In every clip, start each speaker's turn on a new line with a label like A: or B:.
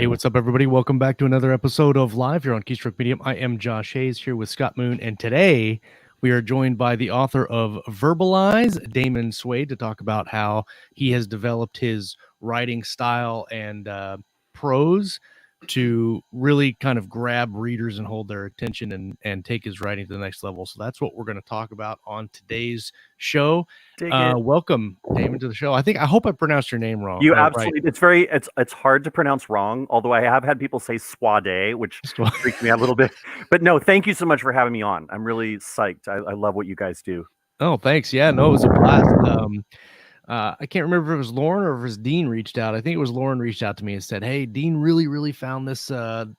A: Hey, what's up, everybody? Welcome back to another episode of Live here on Keystroke Medium. I am Josh Hayes here with Scott Moon, and today we are joined by the author of Verbalize, Damon Suede, to talk about how he has developed his writing style and prose to really kind of grab readers and hold their attention and take his writing to the next level. So that's what we're going to talk about on today's show. Welcome, Damon, to the show. I hope I pronounced your name wrong.
B: You absolutely. Right. It's hard to pronounce wrong. Although I have had people say Suede, which freaks me out a little bit. But no, thank you so much for having me on. I'm really psyched. I love what you guys do.
A: Oh, thanks. Yeah, no, it was a blast. I can't remember if it was Lauren or if it was Dean reached out. I think it was Lauren reached out to me and said, "Hey, Dean really found this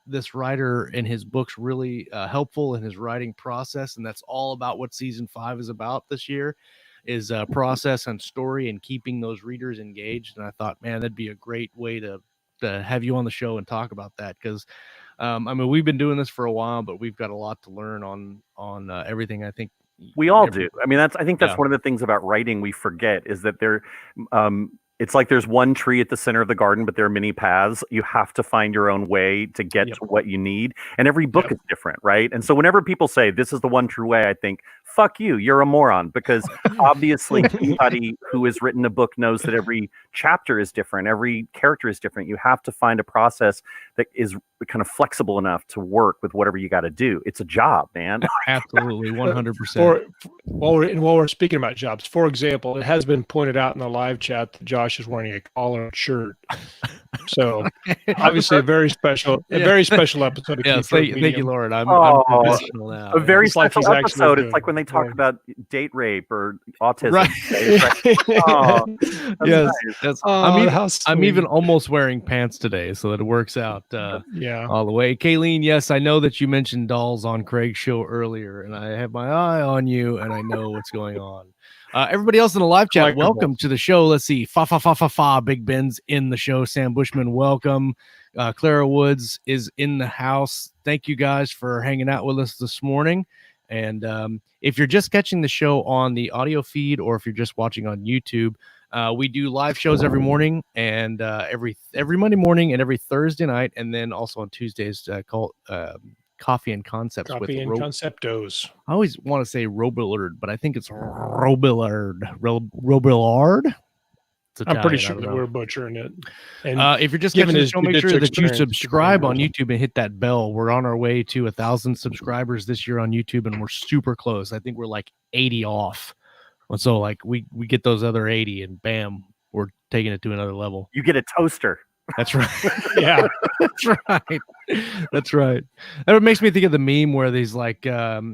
A: this writer in his books really helpful in his writing process, and that's all about what season 5 is about this year, is process and story and keeping those readers engaged." And I thought, man, that'd be a great way to have you on the show and talk about that, because I mean, we've been doing this for a while, but we've got a lot to learn on everything. I think
B: we all do. I mean, I think that's one of the things about writing we forget, is that it's like there's one tree at the center of the garden, but there are many paths. You have to find your own way to get to what you need. And every book is different, right? And so whenever people say this is the one true way, I think, fuck you, you're a moron. Because obviously anybody who has written a book knows that every chapter is different. Every character is different. You have to find a process that is kind of flexible enough to work with whatever you got to do. It's a job, man.
A: Absolutely, 100%.
C: While we're speaking about jobs, for example, it has been pointed out in the live chat that Josh is wearing a collared shirt. So obviously a very special episode of
A: thank you, Lauren. I'm professional now.
B: A very special episode. It's like when they talk about date rape or autism.
A: Right. I'm even almost wearing pants today, so that it works out all the way. Kayleen, yes, I know that you mentioned dolls on Craig's show earlier, and I have my eye on you, and I know what's going on. Everybody else in the live chat, welcome to the show. Let's see. Big Ben's in the show. Sam Bushman, welcome. Clara Woods is in the house. Thank you guys for hanging out with us this morning. And if you're just catching the show on the audio feed, or if you're just watching on YouTube, we do live shows every morning, and every Monday morning and every Thursday night, and then also on Tuesdays called Coffee and Concepts.
C: Conceptos.
A: I always want to say Robillard, but I think it's Robillard. Robillard?
C: I'm pretty sure that we're butchering it.
A: And if you're just getting the show, make sure that you subscribe on YouTube and hit that bell. We're on our way to 1,000 subscribers this year on YouTube, and we're super close. I think we're like 80 off. And so like we get those other 80, and bam, we're taking it to another level.
B: You get a toaster.
A: That's right. Yeah, that's right. That's right. That makes me think of the meme where he's like,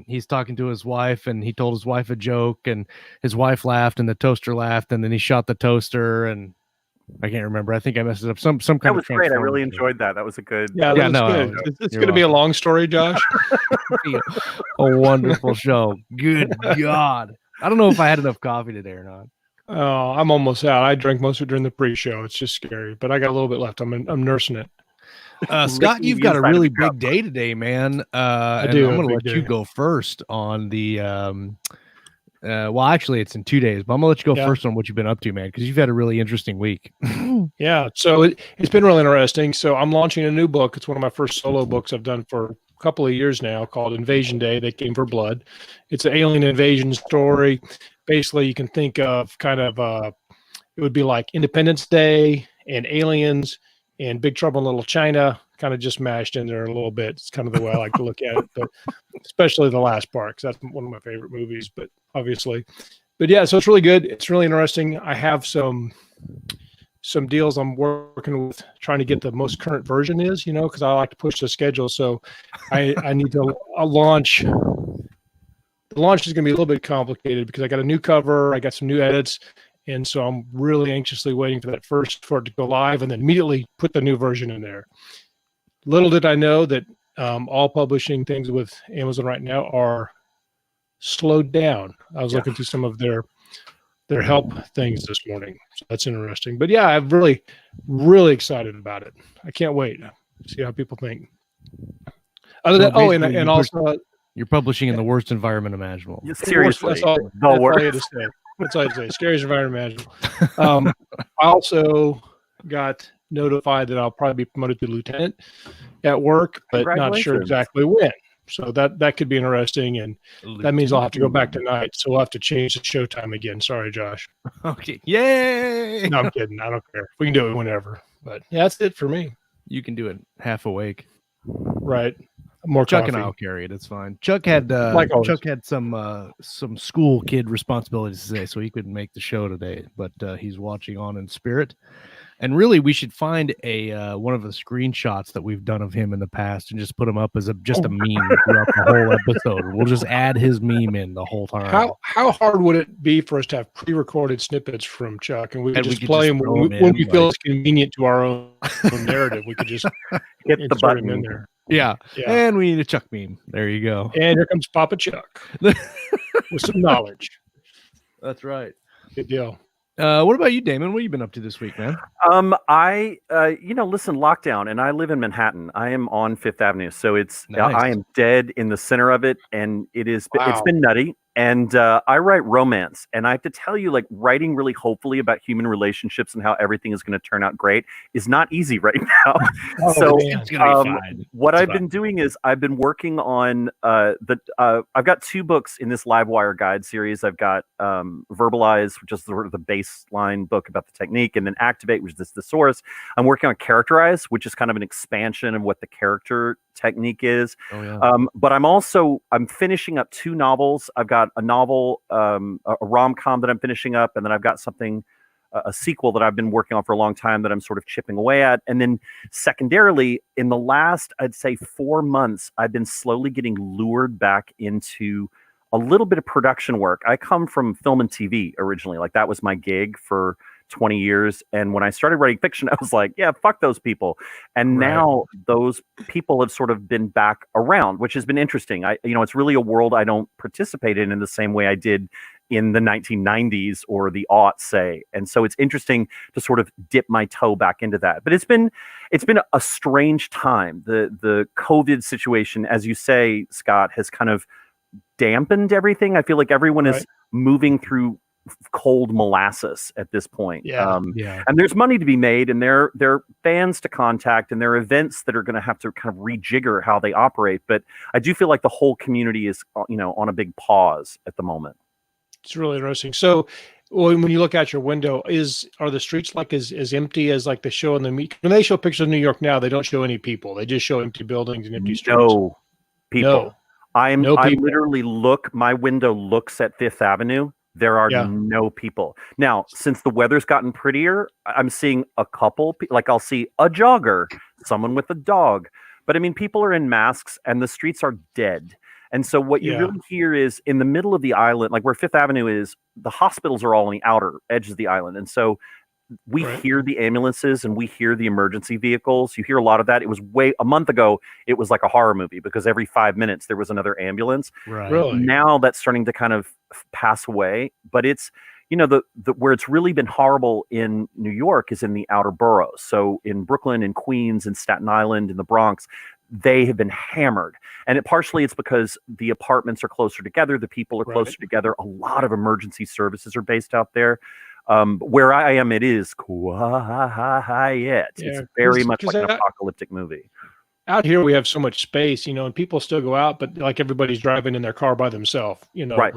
A: he's talking to his wife, and he told his wife a joke, and his wife laughed, and the toaster laughed, and then he shot the toaster, and I can't remember. I think I messed it up. Some kind of.
B: That was great. I really enjoyed that. That was a good.
C: Good. It's going to be a long story, Josh.
A: A wonderful show. Good God. I don't know if I had enough coffee today or not.
C: Oh, I'm almost out. I drank most of it during the pre-show. It's just scary, but I got a little bit left. I'm nursing it.
A: Scott, you've got a really big day today, man.
C: I do.
A: I'm going to let you go first on the. Well, actually, it's in 2 days, but I'm going to let you go first on what you've been up to, man, because you've had a really interesting week.
C: Yeah, so it's been really interesting. So I'm launching a new book. It's one of my first solo books I've done for a couple of years now, called Invasion Day. They Came for Blood. It's an alien invasion story. Basically, you can think of kind of it would be like Independence Day and aliens and Big Trouble in Little China, kind of just mashed in there a little bit. It's kind of the way I like to look at it, but especially the last part, because that's one of my favorite movies. But obviously, yeah, so it's really good. It's really interesting. I have some deals I'm working with, trying to get the most current version is, because I like to push the schedule. So I need to launch. The launch is going to be a little bit complicated because I got a new cover, I got some new edits, and so I'm really anxiously waiting for it to go live, and then immediately put the new version in there. Little did I know that all publishing things with Amazon right now are slowed down. I was looking through some of their help things this morning, so that's interesting. But yeah, I'm really excited about it. I can't wait to see how people think. Other than and also.
A: You're publishing in the worst environment imaginable.
B: Seriously,
C: that's all I had to say. That's all I had to say. Scariest environment imaginable. I also got notified that I'll probably be promoted to lieutenant at work, but not sure exactly when. So that could be interesting, and that means I'll have to go back tonight. So we'll have to change the showtime again. Sorry, Josh.
A: Okay. Yay!
C: No, I'm kidding. I don't care. We can do it whenever. But yeah, that's it for me.
A: You can do it half awake.
C: Right. More
A: Chuck
C: coffee.
A: and I'll carry it. It's fine. Chuck had some school kid responsibilities today, so he couldn't make the show today. But he's watching on in spirit. And really, we should find a one of the screenshots that we've done of him in the past and just put him up as just a meme throughout the whole episode. We'll just add his meme in the whole time.
C: How hard would it be for us to have pre-recorded snippets from Chuck and we could just play them when we feel it's convenient to our own narrative? We could just
B: hit the button
C: in there.
A: Yeah, and we need a Chuck meme. There you go.
C: And here comes Papa Chuck with some knowledge.
A: That's right.
C: Good deal.
A: What about you, Damon? What have you been up to this week, man?
B: Listen, lockdown, and I live in Manhattan. I am on Fifth Avenue, so it's nice. I am dead in the center of it, and it's been nutty. And I write romance, and I have to tell you, like, writing really hopefully about human relationships and how everything is going to turn out great is not easy right now.
A: It's gonna be fine.
B: What I've been doing is I've been working on I've got 2 books in this Livewire guide series. I've got Verbalize, which is sort of the baseline book about the technique, and then Activate, which is the thesaurus. I'm working on Characterize, which is kind of an expansion of what the character technique is. But I'm finishing up 2 novels. I've got a novel, a rom-com that I'm finishing up, and then I've got something, a sequel that I've been working on for a long time that I'm sort of chipping away at. And then secondarily, in the last, I'd say 4 months, I've been slowly getting lured back into a little bit of production work. I come from film and TV originally. Like, that was my gig for 20 years. And when I started writing fiction, I was like, yeah, fuck those people. And now those people have sort of been back around, which has been interesting. It's really a world I don't participate in the same way I did in the 1990s or the aughts, say. And so it's interesting to sort of dip my toe back into that. But it's been a strange time. The COVID situation, as you say, Scott, has kind of dampened everything. I feel like everyone is moving through cold molasses at this point. And there's money to be made, and there are fans to contact, and there are events that are going to have to kind of rejigger how they operate. But I do feel like the whole community is, on a big pause at the moment.
C: It's really interesting. So when you look out your window, are the streets like as empty as like they show in when they show pictures of New York now? They don't show any people. They just show empty buildings and empty streets.
B: No people. I literally my window looks at Fifth Avenue. There are no people. Now, since the weather's gotten prettier, I'm seeing a couple, like I'll see a jogger, someone with a dog. But I mean, people are in masks and the streets are dead. And so what you really hear is in the middle of the island, like where Fifth Avenue is, the hospitals are all on the outer edges of the island. And so we hear the ambulances and we hear the emergency vehicles. You hear a lot of that. It was a month ago, it was like a horror movie because every 5 minutes there was another ambulance.
C: Really?
B: Now that's starting to kind of pass away. But it's, where it's really been horrible in New York is in the outer boroughs. So in Brooklyn, in Queens, in Staten Island, in the Bronx, they have been hammered. And partially it's because the apartments are closer together. The people are closer together. A lot of emergency services are based out there. Where I am, it is quiet. It's very much like an apocalyptic movie.
C: Out here, we have so much space, and people still go out, but like everybody's driving in their car by themselves,
B: Right.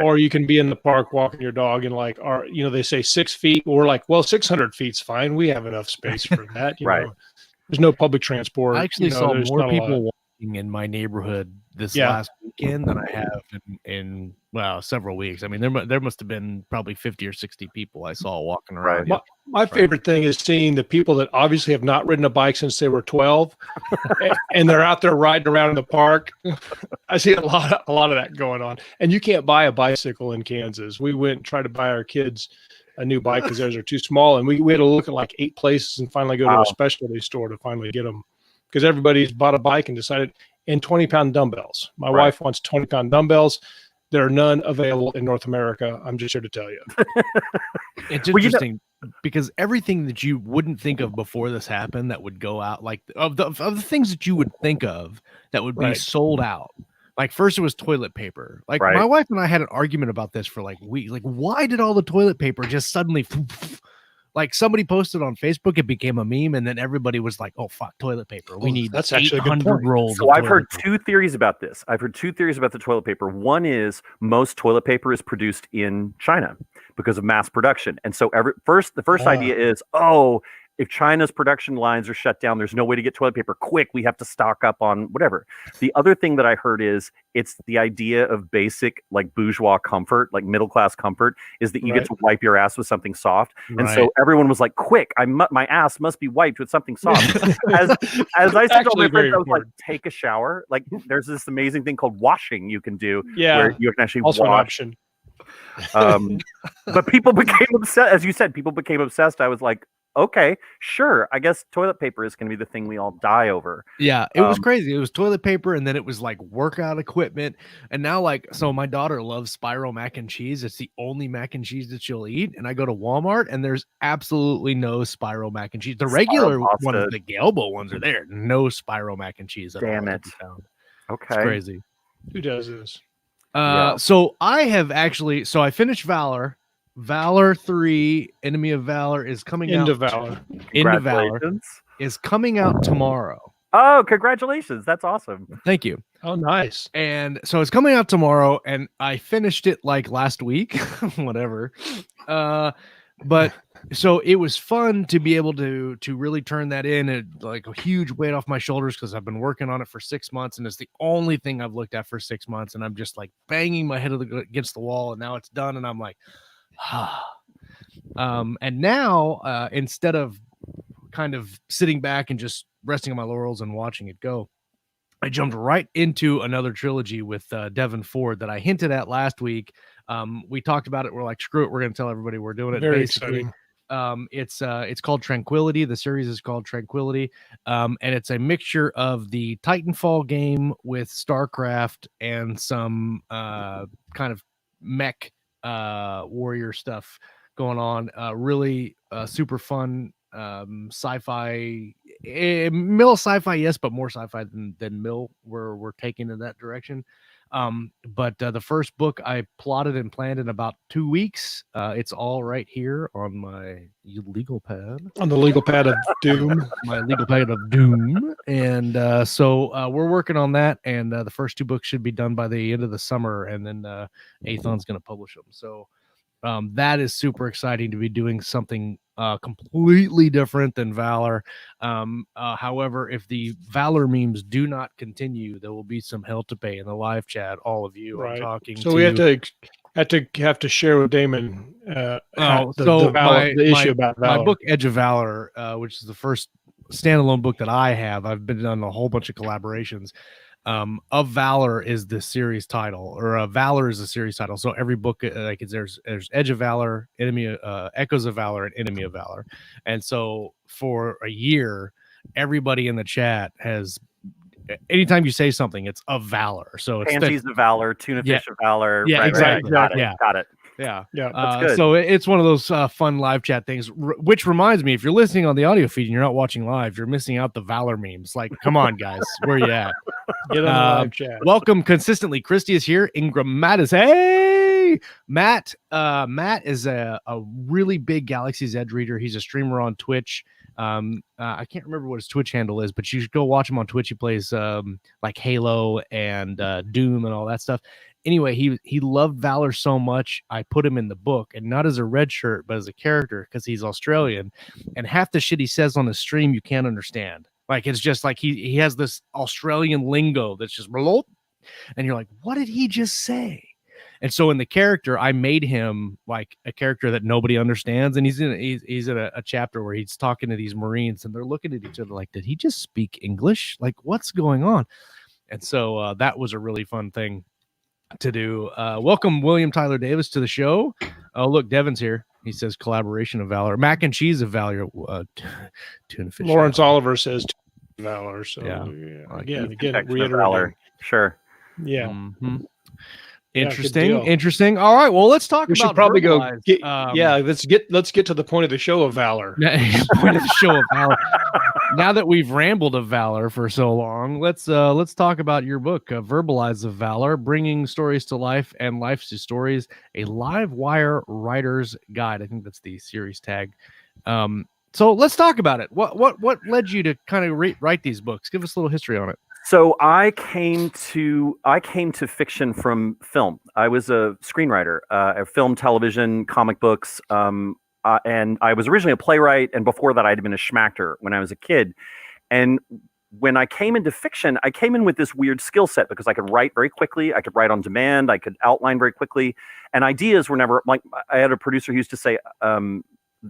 C: Or you can be in the park walking your dog and they say 6 feet. We're like, well, 600 feet's fine. We have enough space for that. There's no public transport.
A: I actually saw more people walking in my neighborhood this last weekend than I have in several weeks. I mean, there must have been probably 50 or 60 people I saw walking around.
C: My favorite thing is seeing the people that obviously have not ridden a bike since they were 12, and they're out there riding around in the park. I see a lot of that going on. And you can't buy a bicycle in Kansas. We went and tried to buy our kids a new bike because theirs are too small, and we had to look at like 8 places and finally go to a specialty store to finally get them because everybody's bought a bike and decided. And 20-pound dumbbells. My wife wants 20-pound dumbbells. There are none available in North America. I'm just here to tell you.
A: It's interesting because everything that you wouldn't think of before this happened that would go out, like of the things that you would think of that would be sold out. Like first it was toilet paper. Like my wife and I had an argument about this for like weeks. Like, why did all the toilet paper just suddenly like somebody posted on Facebook, it became a meme, and then everybody was like, "Oh fuck, toilet paper! We need
C: that's actually
A: 800 rolls."
B: So I've heard two theories about this. I've heard two theories about the toilet paper. One is most toilet paper is produced in China because of mass production, and so the first idea is, if China's production lines are shut down, there's no way to get toilet paper. Quick, we have to stock up on whatever. The other thing that I heard is it's the idea of basic, like bourgeois comfort, like middle class comfort, is that you get to wipe your ass with something soft. And so everyone was like, quick, my ass must be wiped with something soft. as I said to all my friends, I was like, take a shower. Like there's this amazing thing called washing you can do where you can actually
C: also
B: wash.
C: An
B: option. But people became obsessed. As you said, people became obsessed. I was like, okay, sure. I guess toilet paper is going to be the thing we all die over.
A: Yeah, it was crazy. It was toilet paper, and then it was like workout equipment. And now, so my daughter loves Spiral mac and cheese. It's the only mac and cheese that she'll eat. And I go to Walmart, and there's absolutely no Spiral mac and cheese. The regular ones, the Galbo ones, are there. No Spiral mac and cheese.
B: Damn it. Okay.
A: It's crazy.
C: Who does this?
A: So I have actually. So I finished Valor. Valor 3, Enemy of Valor is coming out. Into Valor is coming out tomorrow.
B: Oh, congratulations. That's awesome.
A: Thank you.
C: Oh, nice.
A: And so it's coming out tomorrow, and I finished it like last week, whatever. But so it was fun to be able to really turn that in, and like a huge weight off my shoulders because I've been working on it for 6 months, and it's the only thing I've looked at for 6 months, and I'm just like banging my head against the wall, and now it's done, and I'm like, and now instead of kind of sitting back and just resting on my laurels and watching it go, I jumped right into another trilogy with Devin Ford that I hinted at last week. We talked about it. We're like, screw it, we're going to tell everybody we're doing it.
C: Very
A: basically
C: exciting.
A: It's called Tranquility. The series is called Tranquility, and it's a mixture of the Titanfall game with StarCraft and some kind of mech warrior stuff going on. Really super fun sci-fi, mill sci-fi, yes, but more sci-fi than mill. We're taking in that direction. But the first book I plotted and planned in about 2 weeks. It's all right here on my legal pad.
C: On the legal pad of doom.
A: My legal pad of doom. And so we're working on that. And the first 2 books should be done by the end of the summer. And then Aethon's going to publish them. So that is super exciting to be doing something completely different than Valor. However, if the Valor memes do not continue, there will be some hell to pay in the live chat. All of you are talking.
C: So we have to share with Damon the issue about Valor.
A: My book Edge of Valor, which is the first standalone book that I have. I've been on a whole bunch of collaborations. Of Valor is the series title, or Valor is the series title. So every book, like there's Edge of Valor, Echoes of Valor, and Enemy of Valor. And so for a year, everybody in the chat has, anytime you say something, it's of Valor. So it's
B: Pansies of Valor, Tuna Fish of Valor.
A: Yeah, exactly.
B: Got it.
A: Yeah.
B: That's good.
A: So it's one of those fun live chat things, which reminds me, if you're listening on the audio feed and you're not watching live, you're missing out the Valor memes. Like, come on, guys, where you at?
C: Get on the live chat.
A: Welcome consistently. Christy is here. Ingram Matt is, hey, Matt. Matt is a really big Galaxy's Edge reader. He's a streamer on Twitch. I can't remember what his Twitch handle is, but you should go watch him on Twitch. He plays like Halo and Doom and all that stuff. Anyway, he loved Valor so much, I put him in the book, and not as a red shirt, but as a character, because he's Australian, and half the shit he says on the stream you can't understand. Like, it's just like he has this Australian lingo that's just, and you're like, what did he just say? And so in the character, I made him like a character that nobody understands, and he's in a chapter where he's talking to these Marines, and they're looking at each other like, did he just speak English? Like, what's going on? And so that was a really fun thing to do. Welcome William Tyler Davis to the show. Oh, look, Devin's here. He says collaboration of Valor, mac and cheese of Valor. Tuna fish.
C: Lawrence Oliver says Valor. So
B: again,
C: reiterating.
B: Valor. Sure.
C: Yeah.
A: Mm-hmm. Interesting. All right. Well, let's talk.
C: We
A: about
C: should probably
A: verbalize.
C: Let's get to the point of the show of Valor.
A: Point of the show of Valor. Now that we've rambled of Valor for so long, let's talk about your book, Verbalize of Valor, Bringing Stories to Life and Life to Stories, a live wire writer's guide. I think that's the series tag. So let's talk about it. What led you to kind of write these books? Give us a little history on it.
B: So I came to fiction from film. I was a screenwriter, film, television, comic books, and I was originally a playwright. And before that, I'd been a schmachter when I was a kid. And when I came into fiction, I came in with this weird skill set because I could write very quickly. I could write on demand. I could outline very quickly. And ideas were never, like, I had a producer who used to say,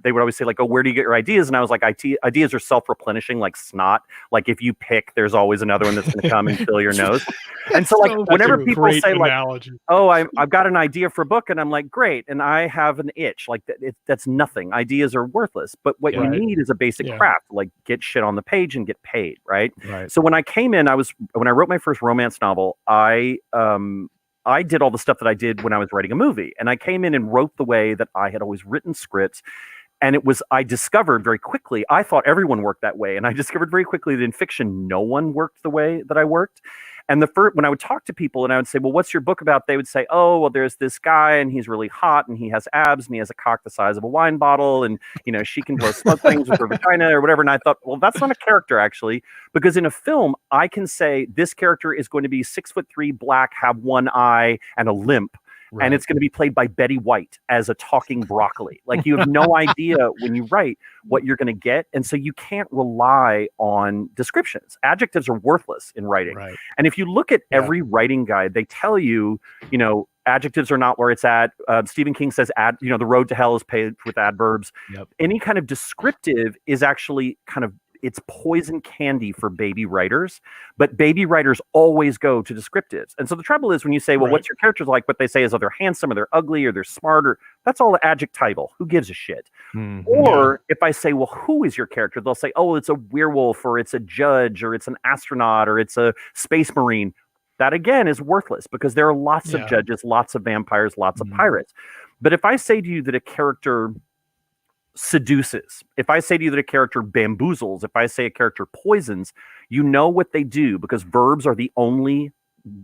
B: they would always say, like, oh, where do you get your ideas? And I was like, ideas are self-replenishing like snot. Like, if you pick, there's always another one that's going to come and fill your nose. And so, like, whenever people say, analogy. Like, oh, I've got an idea for a book, and I'm like, great, and I have an itch. Like, that's nothing. Ideas are worthless. But what you need is a basic craft, like get shit on the page and get paid, right? So when I came in, when I wrote my first romance novel, I did all the stuff that I did when I was writing a movie. And I came in and wrote the way that I had always written scripts. And I discovered very quickly, I thought everyone worked that way. And I discovered very quickly that in fiction, no one worked the way that I worked. And when I would talk to people and I would say, well, what's your book about? They would say, oh, well, there's this guy and he's really hot and he has abs and he has a cock the size of a wine bottle. And, she can blow smoke rings with her vagina or whatever. And I thought, well, that's not a character, actually, because in a film, I can say this character is going to be 6'3", black, have one eye and a limp. Right. And it's going to be played by Betty White as a talking broccoli. Like, you have no idea when you write what you're going to get. And so you can't rely on descriptions. Adjectives are worthless in writing. Right. And if you look at every writing guide, they tell you, adjectives are not where it's at. Stephen King says, the road to hell is paved with adverbs. Yep. Any kind of descriptive is actually it's poison candy for baby writers, but baby writers always go to descriptives. And so the trouble is when you say, well, what's your character like? What they say is, oh, they're handsome or they're ugly or they're smart, or that's all adjectival. Who gives a shit? Mm-hmm. Or if I say, well, who is your character? They'll say, oh, it's a werewolf or it's a judge or it's an astronaut or it's a space marine. That again is worthless because there are lots of judges, lots of vampires, lots of pirates. But if I say to you that a character seduces, if I say to you that a character bamboozles, if I say a character poisons, you know what they do, because verbs are the only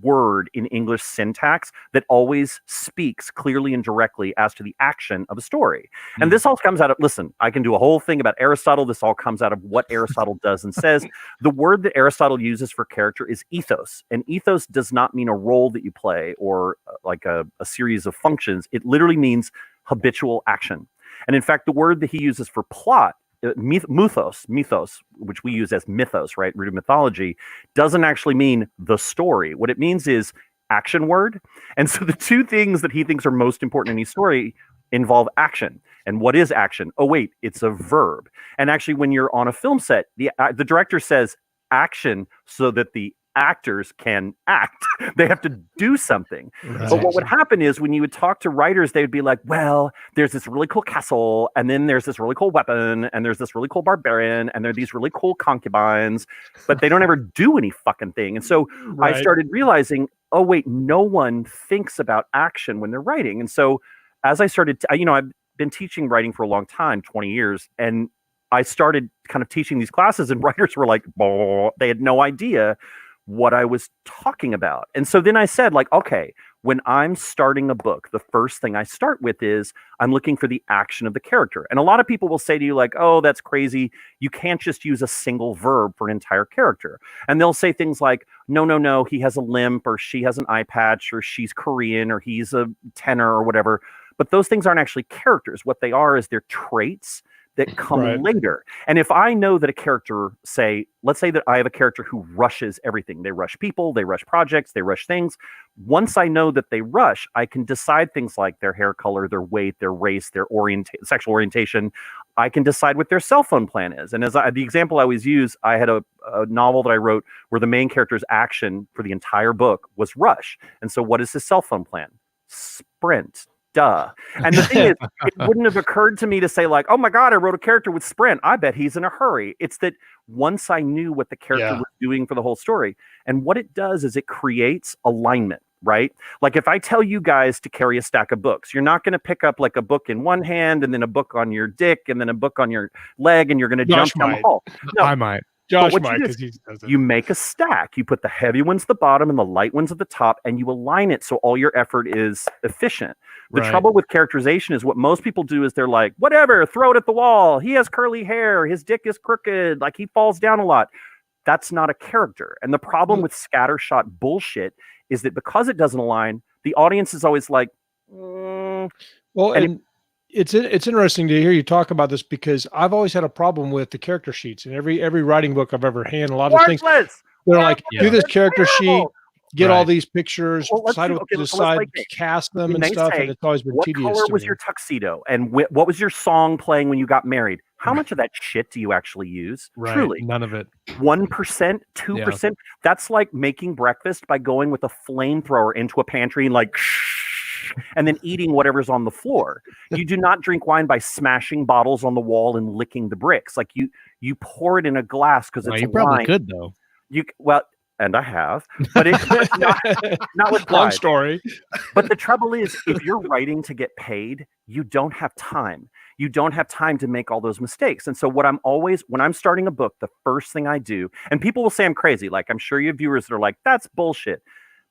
B: word in English syntax that always speaks clearly and directly as to the action of a story. And this all comes out of, listen, I can do a whole thing about Aristotle. This all comes out of what Aristotle does and says. The word that Aristotle uses for character is ethos. And ethos does not mean a role that you play or like a series of functions. It literally means habitual action. And in fact, the word that he uses for plot, mythos, which we use as mythos, right, root of mythology, doesn't actually mean the story. What it means is action word. And so the two things that he thinks are most important in his story involve action. And what is action? Oh, wait, it's a verb. And actually, when you're on a film set, the director says action so that the actors can act. They have to do something. Right. But what would happen is when you would talk to writers, they would be like, well, there's this really cool castle, and then there's this really cool weapon, and there's this really cool barbarian, and there are these really cool concubines, but they don't ever do any fucking thing. And so I started realizing, oh, wait, no one thinks about action when they're writing. And so as I started, I've been teaching writing for a long time, 20 years, and I started kind of teaching these classes, and writers were like, they had no idea what I was talking about. And so then I said, like, okay, when I'm starting a book, the first thing I start with is I'm looking for the action of the character. And a lot of people will say to you, like, oh, that's crazy. You can't just use a single verb for an entire character. And they'll say things like, no, he has a limp, or she has an eye patch, or she's Korean, or he's a tenor, or whatever. But those things aren't actually characters. What they are is they're traits that come later. And if I know that a character, let's say that I have a character who rushes everything. They rush people, they rush projects, they rush things. Once I know that they rush, I can decide things like their hair color, their weight, their race, their sexual orientation. I can decide what their cell phone plan is. And the example I always use, I had a novel that I wrote where the main character's action for the entire book was rush. And so what is his cell phone plan? Sprint. Duh. And the thing is, it wouldn't have occurred to me to say, like, oh my God, I wrote a character with sprint. I bet he's in a hurry. It's that once I knew what the character was doing for the whole story, and what it does is it creates alignment, right? Like, if I tell you guys to carry a stack of books, you're not going to pick up like a book in one hand and then a book on your dick and then a book on your leg and you're going to jump down the hall. No,
A: I might.
C: Josh might, because he does it.
B: You make a stack. You put the heavy ones at the bottom and the light ones at the top, and you align it so all your effort is efficient. The trouble with characterization is what most people do is they're like, whatever, throw it at the wall. He has curly hair. His dick is crooked. Like, he falls down a lot. That's not a character. And the problem with scattershot bullshit is that because it doesn't align, the audience is always like,
C: well, and it's interesting to hear you talk about this, because I've always had a problem with the character sheets in every writing book I've ever had. A lot of things they're like, do this character sheet, get all these pictures, decide cast them and stuff, and it's always been tedious.
B: What color was your tuxedo, and what was your song playing when you got married? How much of that shit do you actually use? Truly,
A: none of it.
B: 1%, 2%. Yeah. That's like making breakfast by going with a flamethrower into a pantry and like, and then eating whatever's on the floor. You do not drink wine by smashing bottles on the wall and licking the bricks. Like, you pour it in a glass because it's
A: you probably could though.
B: And I have, but it's not with pride.
C: Long story.
B: But the trouble is, if you're writing to get paid, you don't have time. You don't have time to make all those mistakes. And so when I'm starting a book, the first thing I do, and people will say I'm crazy. Like, I'm sure you have viewers that are like, that's bullshit.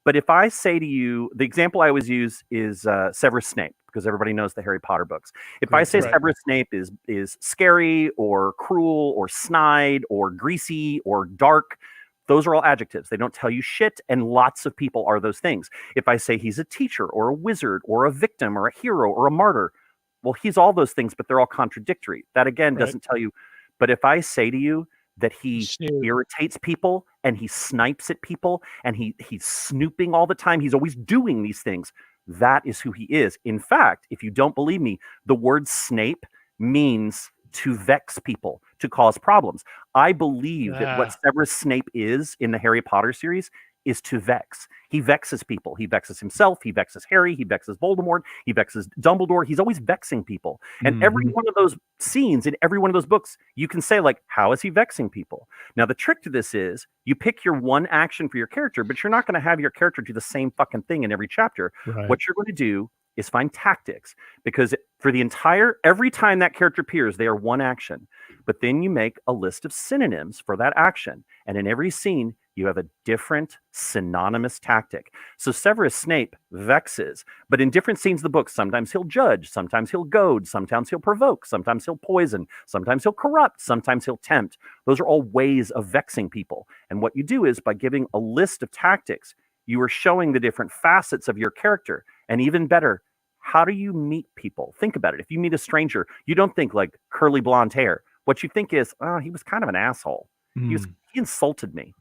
B: But if I say to you, the example I always use is Severus Snape, because everybody knows the Harry Potter books. If I say Severus Snape is scary or cruel or snide or greasy or dark, those are all adjectives. They don't tell you shit, and lots of people are those things. If I say he's a teacher or a wizard or a victim or a hero or a martyr, well, he's all those things, but they're all contradictory. That, again, doesn't tell you. But if I say to you that he irritates people and he snipes at people and he's snooping all the time, he's always doing these things, that is who he is. In fact, if you don't believe me, the word Snape means to vex people, to cause problems. I believe that what Severus Snape is in the Harry Potter series is to vex. He vexes people. He vexes himself. He vexes Harry. He vexes Voldemort. He vexes Dumbledore. He's always vexing people. And every one of those scenes in every one of those books, you can say, like, how is he vexing people? Now, the trick to this is you pick your one action for your character, but you're not going to have your character do the same fucking thing in every chapter. What you're going to do is find tactics, because for every time that character appears, they are one action. But then you make a list of synonyms for that action. And in every scene, you have a different synonymous tactic. So Severus Snape vexes, but in different scenes of the book, sometimes he'll judge, sometimes he'll goad, sometimes he'll provoke, sometimes he'll poison, sometimes he'll corrupt, sometimes he'll tempt. Those are all ways of vexing people. And what you do is, by giving a list of tactics, you are showing the different facets of your character. And even better, how do you meet people? Think about it. If you meet a stranger, you don't think like curly blonde hair. What you think is, oh, he was kind of an asshole. He insulted me.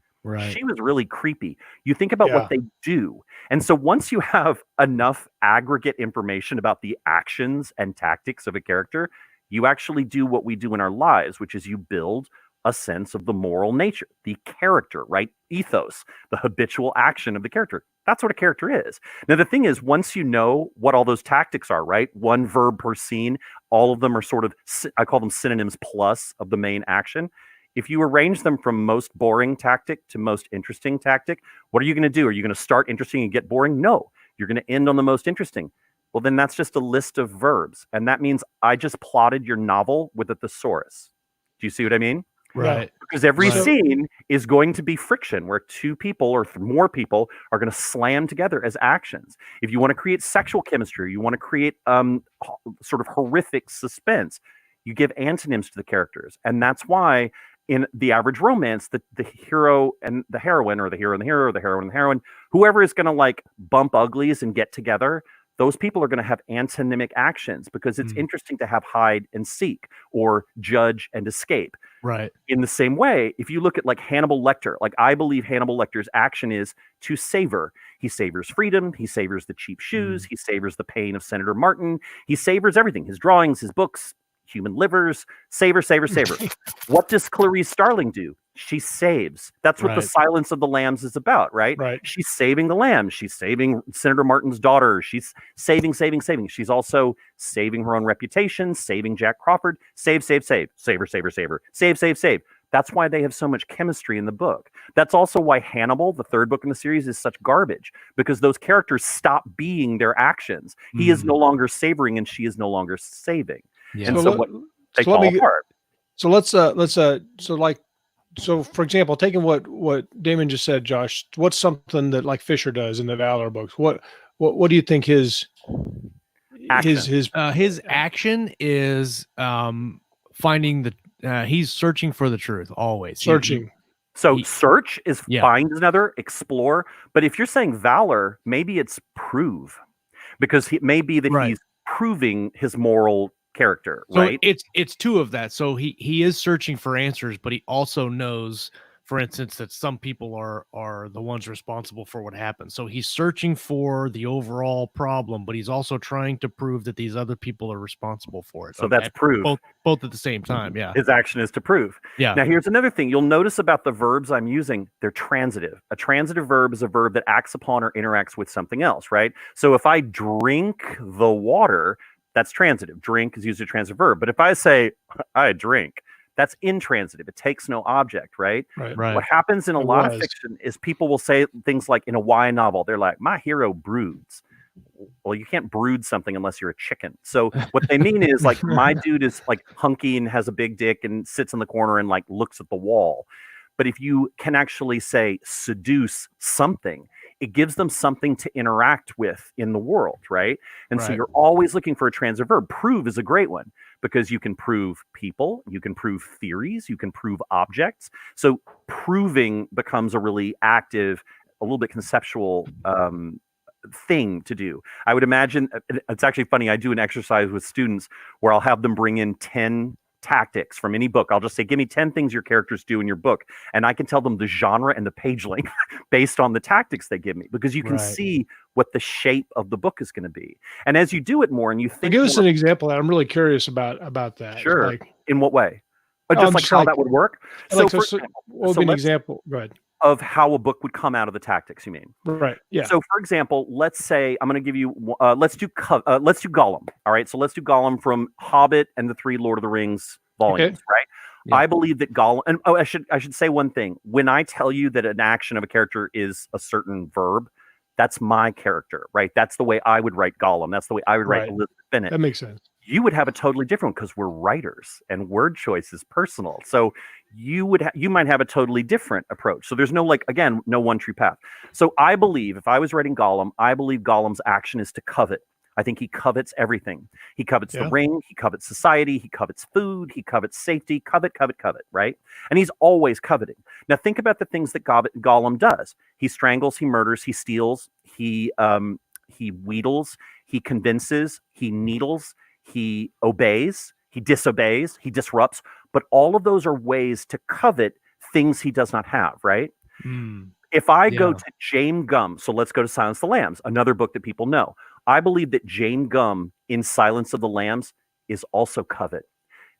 B: She was really creepy. You think about what they do. And so once you have enough aggregate information about the actions and tactics of a character, you actually do what we do in our lives, which is you build a sense of the moral nature, the character, right? Ethos, the habitual action of the character. That's what a character is. Now, the thing is, once you know what all those tactics are, right? One verb per scene, all of them are sort of, I call them synonyms plus of the main action. If you arrange them from most boring tactic to most interesting tactic, what are you going to do? Are you going to start interesting and get boring? No, you're going to end on the most interesting. Well, then that's just a list of verbs. And that means I just plotted your novel with a thesaurus. Do you see what I mean?
A: Right.
B: Because every scene is going to be friction where two people or more people are going to slam together as actions. If you want to create sexual chemistry, you want to create sort of horrific suspense, you give antonyms to the characters. And that's why in the average romance, the hero and the heroine, or the hero and the hero, or the heroine and the heroine, whoever is going to like bump uglies and get together, those people are going to have antonymic actions, because it's interesting to have hide and seek or judge and escape.
A: Right.
B: In the same way, if you look at like Hannibal Lecter, like I believe Hannibal Lecter's action is to savor. He savors freedom. He savors the cheap shoes. He savors the pain of Senator Martin. He savors everything. His drawings, his books, human livers, savor. What does Clarice Starling do? She saves. That's what the Silence of the Lambs is about, right? She's saving the lambs. She's saving Senator Martin's daughter. She's saving. She's also saving her own reputation, saving Jack Crawford. Save. Savor. Save. That's why they have so much chemistry in the book. That's also why Hannibal, the third book in the series, is such garbage, because those characters stop being their actions. He is no longer savoring and she is no longer saving. Yeah. And so what they fall apart.
C: So let's So, for example, taking what Damon just said, Josh, what's something that like Fisher does in the Valor books? What do you think his
A: action is finding the he's searching for the truth always.
C: Searching.
B: Search is find another, explore. But if you're saying valor, maybe it's prove, because it may be that he's proving his moral character, right?
A: So it's two of that. So he is searching for answers, but he also knows, for instance, that some people are the ones responsible for what happened. So he's searching for the overall problem, but he's also trying to prove that these other people are responsible for it.
B: So that's prove.
A: Both at the same time, yeah.
B: His action is to prove.
A: Yeah.
B: Now here's another thing you'll notice about the verbs I'm using. They're transitive. A transitive verb is a verb that acts upon or interacts with something else, right? So if I drink the water, that's transitive. Drink is used as a transitive verb. But if I say I drink, that's intransitive. It takes no object, right?
C: Right.
B: What happens in a lot of fiction is people will say things like in a YA novel, they're like, my hero broods. Well, you can't brood something unless you're a chicken. So what they mean is like, my dude is like hunky and has a big dick and sits in the corner and like looks at the wall. But if you can actually say seduce something, it gives them something to interact with in the world, right? And so you're always looking for a transitive verb. Prove is a great one because you can prove people, you can prove theories, you can prove objects. So proving becomes a really active, a little bit conceptual thing to do. I would imagine, it's actually funny, I do an exercise with students where I'll have them bring in 10 tactics from any book. I'll just say, give me 10 things your characters do in your book. And I can tell them the genre and the page length based on the tactics they give me, because you can see what the shape of the book is going to be. And as you do it more and you think,
C: give us an example. I'm really curious about that.
B: Sure.
C: Like,
B: in what way? Just how that would work.
C: So what would be an example? Go ahead.
B: Of how a book would come out of the tactics, you mean?
C: Right. Yeah.
B: So, for example, let's say I'm going to give you. Let's do Gollum. All right. So let's do Gollum from Hobbit and the 3 Lord of the Rings volumes. Right. Yeah. I believe that Gollum. And I should say one thing. When I tell you that an action of a character is a certain verb, that's my character, right? That's the way I would write Gollum. That's the way I would write Elizabeth Bennet.
C: That makes sense.
B: You would have a totally different one because we're writers and word choice is personal. So you might have a totally different approach. So there's no no one true path. So I believe if I was writing Gollum, I believe Gollum's action is to covet. I think he covets everything. He covets the ring. He covets society. He covets food. He covets safety. Covet, right? And he's always coveting. Now think about the things that Gollum does. He strangles. He murders. He steals. He wheedles. He convinces. He needles. He obeys, he disobeys, he disrupts, but all of those are ways to covet things he does not have, right? If I go to Jane Gum, so let's go to Silence of the Lambs, another book that people know. I believe that Jane Gum in Silence of the Lambs is also covet.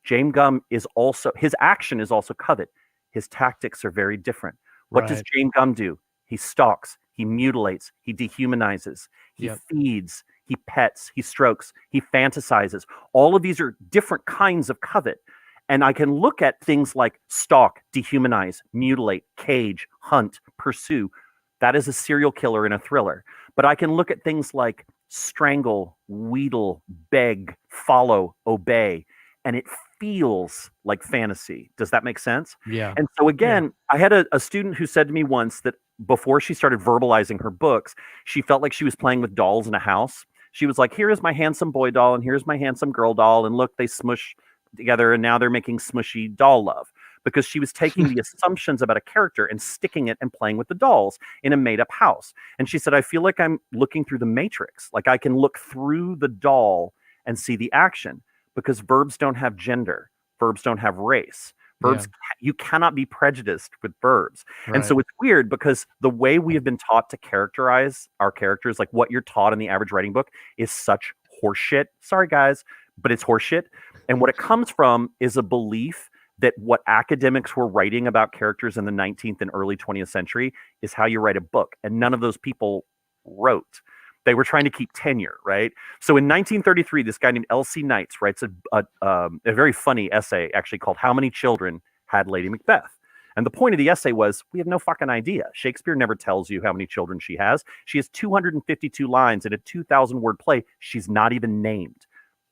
B: Jane Gum is also, his action is also covet. His tactics are very different. What does Jane Gum do? He stalks, he mutilates, he dehumanizes, he feeds, he pets, he strokes, he fantasizes. All of these are different kinds of covet. And I can look at things like stalk, dehumanize, mutilate, cage, hunt, pursue. That is a serial killer in a thriller. But I can look at things like strangle, wheedle, beg, follow, obey. And it feels like fantasy. Does that make sense?
A: Yeah.
B: And so again, I had a student who said to me once that before she started verbalizing her books, she felt like she was playing with dolls in a house. She was like, here is my handsome boy doll, and here's my handsome girl doll, and look, they smush together, and now they're making smushy doll love. Because she was taking the assumptions about a character and sticking it and playing with the dolls in a made-up house. And she said, I feel like I'm looking through the Matrix. Like I can look through the doll and see the action. Because verbs don't have gender. Verbs don't have race. Verbs, you cannot be prejudiced with verbs. Right. And so it's weird because the way we have been taught to characterize our characters, like what you're taught in the average writing book, is such horseshit. Sorry, guys, but it's horseshit. And what it comes from is a belief that what academics were writing about characters in the 19th and early 20th century is how you write a book. And none of those people wrote. They were trying to keep tenure, right? So in 1933, this guy named L.C. Knights writes a very funny essay actually called How Many Children Had Lady Macbeth? And the point of the essay was, we have no fucking idea. Shakespeare never tells you how many children she has. She has 252 lines in a 2,000-word play. She's not even named.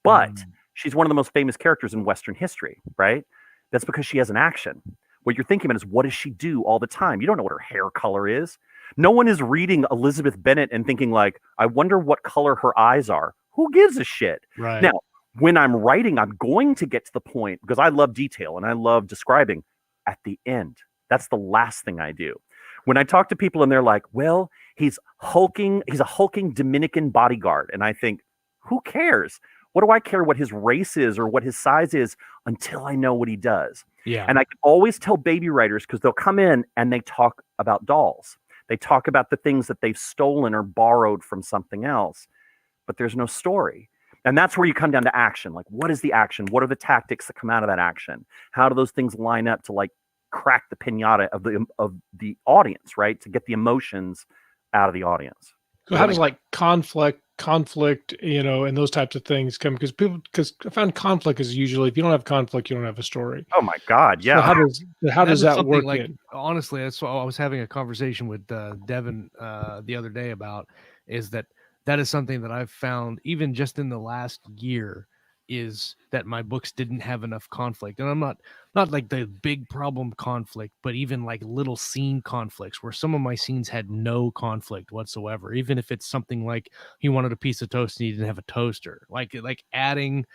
B: But she's one of the most famous characters in Western history, right? That's because she has an action. What you're thinking about is, what does she do all the time? You don't know what her hair color is. No one is reading Elizabeth Bennet and thinking like, I wonder what color her eyes are. Who gives a shit?
A: Right.
B: Now, when I'm writing, I'm going to get to the point, because I love detail and I love describing, at the end. That's the last thing I do. When I talk to people and they're like, well, he's a hulking Dominican bodyguard. And I think, who cares? What do I care what his race is or what his size is until I know what he does?
A: Yeah.
B: And I can always tell baby writers, because they'll come in and they talk about dolls. They talk about the things that they've stolen or borrowed from something else, but there's no story. And that's where you come down to action. Like, what is the action? What are the tactics that come out of that action? How do those things line up to like crack the piñata of the audience, right? To get the emotions out of the audience.
C: So how does like conflict, and those types of things come? Because I found conflict is usually, if you don't have conflict, you don't have a story.
B: Oh my God. Yeah.
C: So how does that work?
A: Like, honestly, that's what I was having a conversation with Devin the other day about, is that is something that I've found even just in the last year, is that my books didn't have enough conflict. And I'm not like the big problem conflict, but even like little scene conflicts where some of my scenes had no conflict whatsoever. Even if it's something like he wanted a piece of toast and he didn't have a toaster, like adding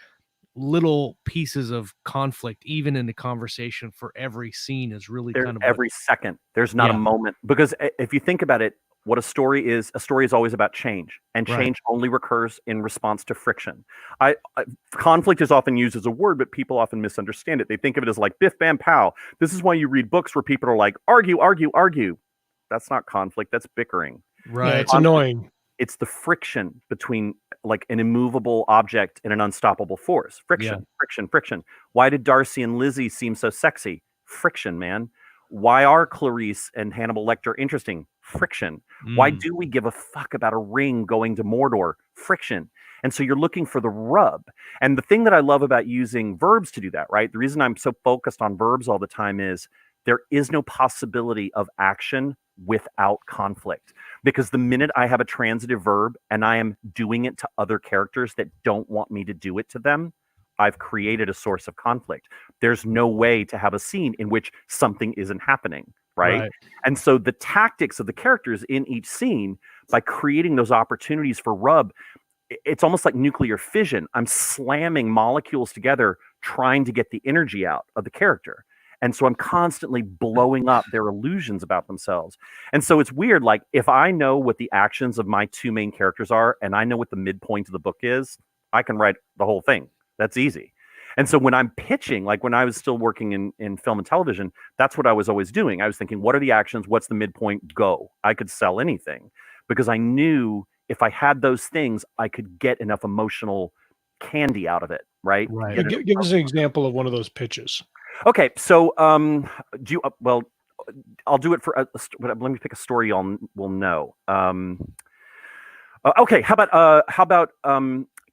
A: little pieces of conflict even in the conversation for every scene is really kind of
B: every second. There's not a moment, because if you think about it, what a story is always about change, and change only recurs in response to friction. Conflict is often used as a word, but people often misunderstand it. They think of it as like biff, bam, pow. This is why you read books where people are like, argue, argue, argue. That's not conflict. That's bickering.
C: Right. Yeah, it's annoying.
B: It's the friction between like an immovable object and an unstoppable force. Friction, friction, friction. Why did Darcy and Lizzie seem so sexy? Friction, man. Why are Clarice and Hannibal Lecter interesting? Friction. Why do we give a fuck about a ring going to Mordor? Friction. And so you're looking for the rub. And the thing that I love about using verbs to do that, right? The reason I'm so focused on verbs all the time is there is no possibility of action without conflict. Because the minute I have a transitive verb and I am doing it to other characters that don't want me to do it to them, I've created a source of conflict. There's no way to have a scene in which something isn't happening, right? And so the tactics of the characters in each scene, by creating those opportunities for rub, it's almost like nuclear fission. I'm slamming molecules together, trying to get the energy out of the character. And so I'm constantly blowing up their illusions about themselves. And so it's weird, like if I know what the actions of my two main characters are, and I know what the midpoint of the book is, I can write the whole thing. That's easy. And so when I'm pitching, like when I was still working in film and television, that's what I was always doing. I was thinking, what are the actions? What's the midpoint? Go. I could sell anything, because I knew if I had those things, I could get enough emotional candy out of it, right?
C: Yeah, give us an example of one of those pitches.
B: Okay, so do you? Well, I'll do it for. Let me pick a story we'll know. Okay, how about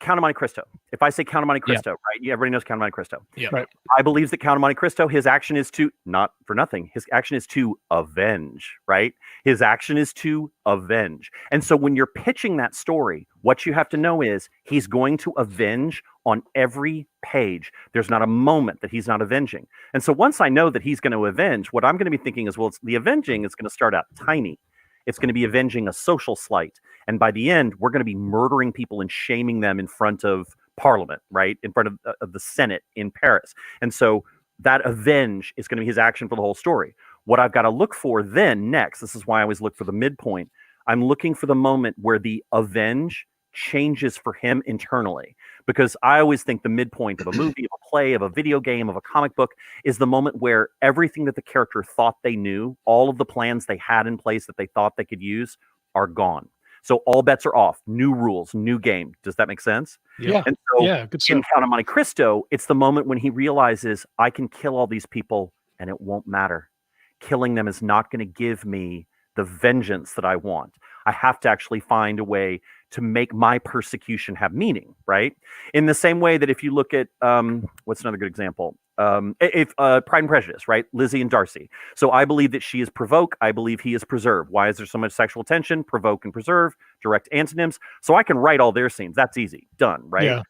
B: Count of Monte Cristo? If I say Count of Monte Cristo, right? Yeah, everybody knows Count of Monte Cristo.
A: Yeah.
C: Right.
B: I believe that Count of Monte Cristo, his action is to, not for nothing, his action is to avenge, right? His action is to avenge. And so when you're pitching that story, what you have to know is he's going to avenge on every page. There's not a moment that he's not avenging. And so once I know that he's going to avenge, what I'm going to be thinking is, well, the avenging is going to start out tiny. It's going to be avenging a social slight. And by the end, we're going to be murdering people and shaming them in front of Parliament, right? In front of the Senate in Paris. And so that avenge is going to be his action for the whole story. What I've got to look for then next, this is why I always look for the midpoint. I'm looking for the moment where the avenge changes for him internally. Because I always think the midpoint of a movie, of a play, of a video game, of a comic book is the moment where everything that the character thought they knew, all of the plans they had in place that they thought they could use are gone. So all bets are off. New rules, new game. Does that make sense?
C: Yeah.
B: And so
C: good stuff.
B: in Count of Monte Cristo, it's the moment when he realizes I can kill all these people and it won't matter. Killing them is not going to give me the vengeance that I want. I have to actually find a way to make my persecution have meaning, right? In the same way that if you look at, what's another good example? If Pride and Prejudice, right? Lizzie and Darcy. So I believe that she is provoke. I believe he is preserve. Why is there so much sexual tension? Provoke and preserve, direct antonyms. So I can write all their scenes. That's easy. Done, right?
C: Yeah.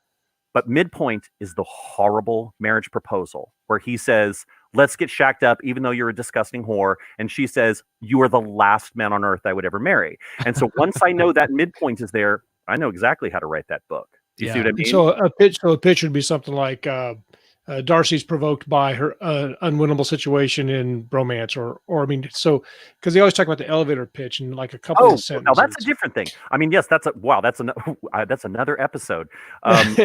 B: But midpoint is the horrible marriage proposal where he says, Let's get shacked up, even though you're a disgusting whore. And she says, you are the last man on earth I would ever marry. And so once I know that midpoint is there, I know exactly how to write that book. Do you see what I mean?
C: So a pitch would be something like Darcy's provoked by her unwinnable situation in romance, or I mean, so because they always talk about the elevator pitch and like a couple of sentences.
B: Now that's a different thing. I mean, yes, that's another episode. I've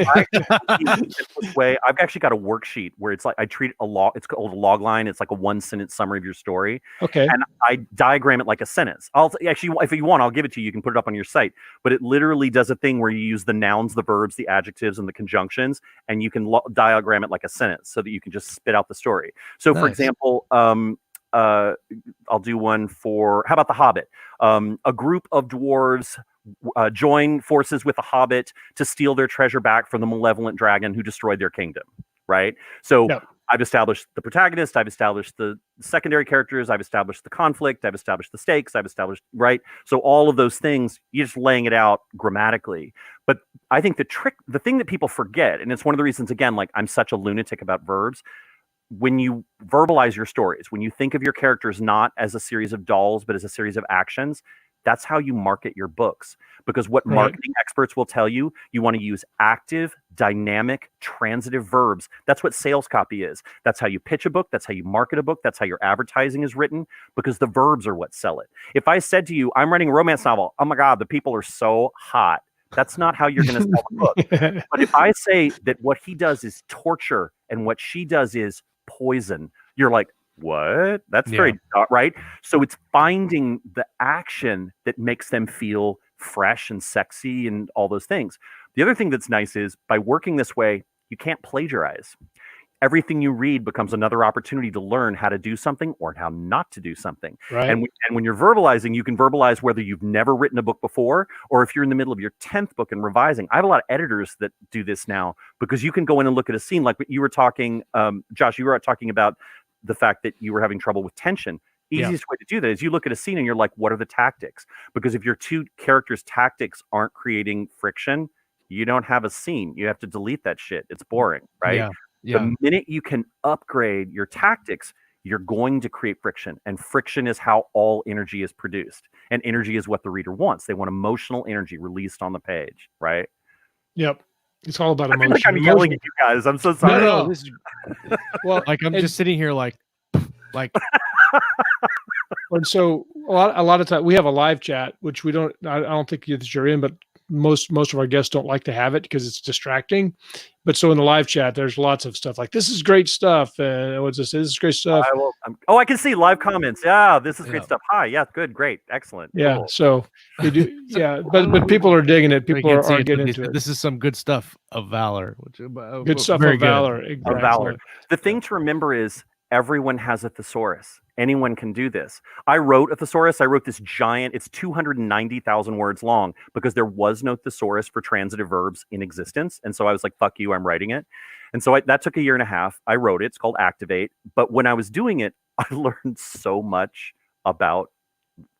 B: actually got a worksheet where it's like I treat it's called a log line. It's like a 1-sentence summary of your story.
C: Okay.
B: And I diagram it like a sentence. I'll actually, if you want, I'll give it to you. You can put it up on your site. But it literally does a thing where you use the nouns, the verbs, the adjectives, and the conjunctions, and you can diagram it like a sentence so that you can just spit out the story. So, for example, I'll do one for, how about The Hobbit? A group of dwarves join forces with a hobbit to steal their treasure back from the malevolent dragon who destroyed their kingdom, right? So I've established the protagonist, I've established the secondary characters, I've established the conflict, I've established the stakes, I've established, right? So all of those things, you're just laying it out grammatically. But I think the thing that people forget, and it's one of the reasons, again, like I'm such a lunatic about verbs, when you verbalize your stories, when you think of your characters not as a series of dolls, but as a series of actions, that's how you market your books. Because what marketing experts will tell you, you want to use active, dynamic, transitive verbs. That's what sales copy is. That's how you pitch a book. That's how you market a book. That's how your advertising is written, because the verbs are what sell it. If I said to you, I'm writing a romance novel, oh my God, the people are so hot. That's not how you're going to sell the book. But if I say that what he does is torture and what she does is poison, you're like, what? That's very right. So it's finding the action that makes them feel fresh and sexy and all those things. The other thing that's nice is by working this way, you can't plagiarize. Everything you read becomes another opportunity to learn how to do something or how not to do something.
C: Right.
B: And when you're verbalizing, you can verbalize whether you've never written a book before or if you're in the middle of your 10th book and revising. I have a lot of editors that do this now because you can go in and look at a scene like you were talking, Josh, you were talking about the fact that you were having trouble with tension. Easiest way to do that is you look at a scene and you're like, what are the tactics? Because if your two characters' tactics aren't creating friction, you don't have a scene. You have to delete that shit. It's boring, right?
A: Yeah.
B: The minute you can upgrade your tactics, you're going to create friction. And friction is how all energy is produced. And energy is what the reader wants. They want emotional energy released on the page, right?
C: Yep. It's all about emotion.
B: I feel like I'm yelling at you guys. I'm so sorry.
C: No.
A: This is, like I'm just sitting here like.
C: And so a lot of time we have a live chat, which I don't think that you're in, but most of our guests don't like to have it because it's distracting. But so in the live chat, there's lots of stuff like, this is great stuff. What's this? This is great stuff.
B: I can see live comments. Yeah, this is great stuff. Hi. Yeah, good, great, excellent.
C: Yeah.
B: Cool.
C: So you do. Yeah. But people are digging it. People are getting into it.
A: This is some good stuff of valor.
C: Good stuff of valor. Exactly.
B: Of valor. The thing to remember is everyone has a thesaurus. Anyone can do this. I wrote a thesaurus. I wrote this giant, it's 290,000 words long because there was no thesaurus for transitive verbs in existence. And so I was like, fuck you, I'm writing it. And so that took a year and a half. I wrote it. It's called Activate. But when I was doing it, I learned so much about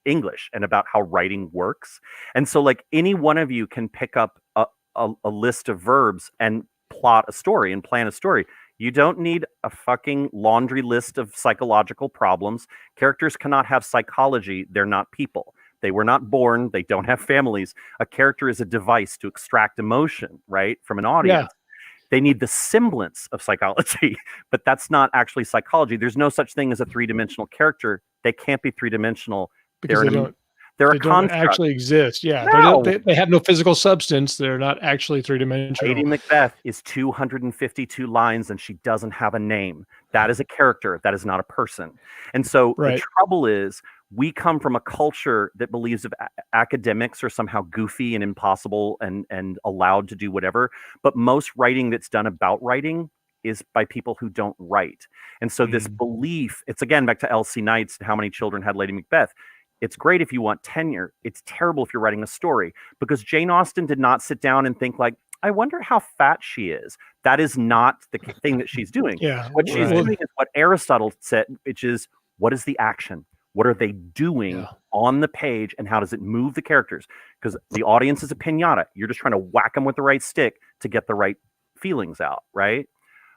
B: English and about how writing works. And so like any one of you can pick up a list of verbs and plot a story and plan a story. You don't need a fucking laundry list of psychological problems. Characters cannot have psychology. They're not people. They were not born. They don't have families. A character is a device to extract emotion, right, from an audience. Yeah. They need the semblance of psychology, but that's not actually psychology. There's no such thing as a three-dimensional character. They can't be three-dimensional.
C: Because they don't actually exist. Yeah,
B: no.
C: They have no physical substance. They're not actually three-dimensional.
B: Lady Macbeth is 252 lines and she doesn't have a name. That is a character. That is not a person. And so the trouble is we come from a culture that believes that academics are somehow goofy and impossible and allowed to do whatever. But most writing that's done about writing is by people who don't write. And so this belief, it's again back to Elsie Knights and how many children had Lady Macbeth. It's great if you want tenure. It's terrible if you're writing a story because Jane Austen did not sit down and think like, I wonder how fat she is. That is not the thing that she's doing. What she's doing is what Aristotle said, which is what is the action? What are they doing on the page and how does it move the characters? Because the audience is a pinata. You're just trying to whack them with the right stick to get the right feelings out, right?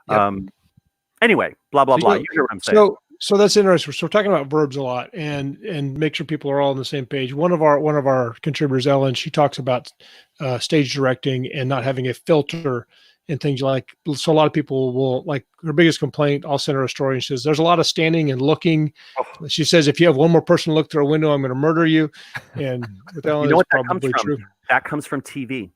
B: Yep. Anyway, blah blah blah. You hear what I'm saying?
C: So that's interesting. So we're talking about verbs a lot, and make sure people are all on the same page. One of our contributors, Ellen, she talks about stage directing and not having a filter and things like. So a lot of people will, like, her biggest complaint. I'll send her a story, and she says there's a lot of standing and looking. Oh. She says if you have one more person look through a window, I'm going to murder you. And with Ellen,
B: you know what,
C: that's probably true.
B: That comes from TV.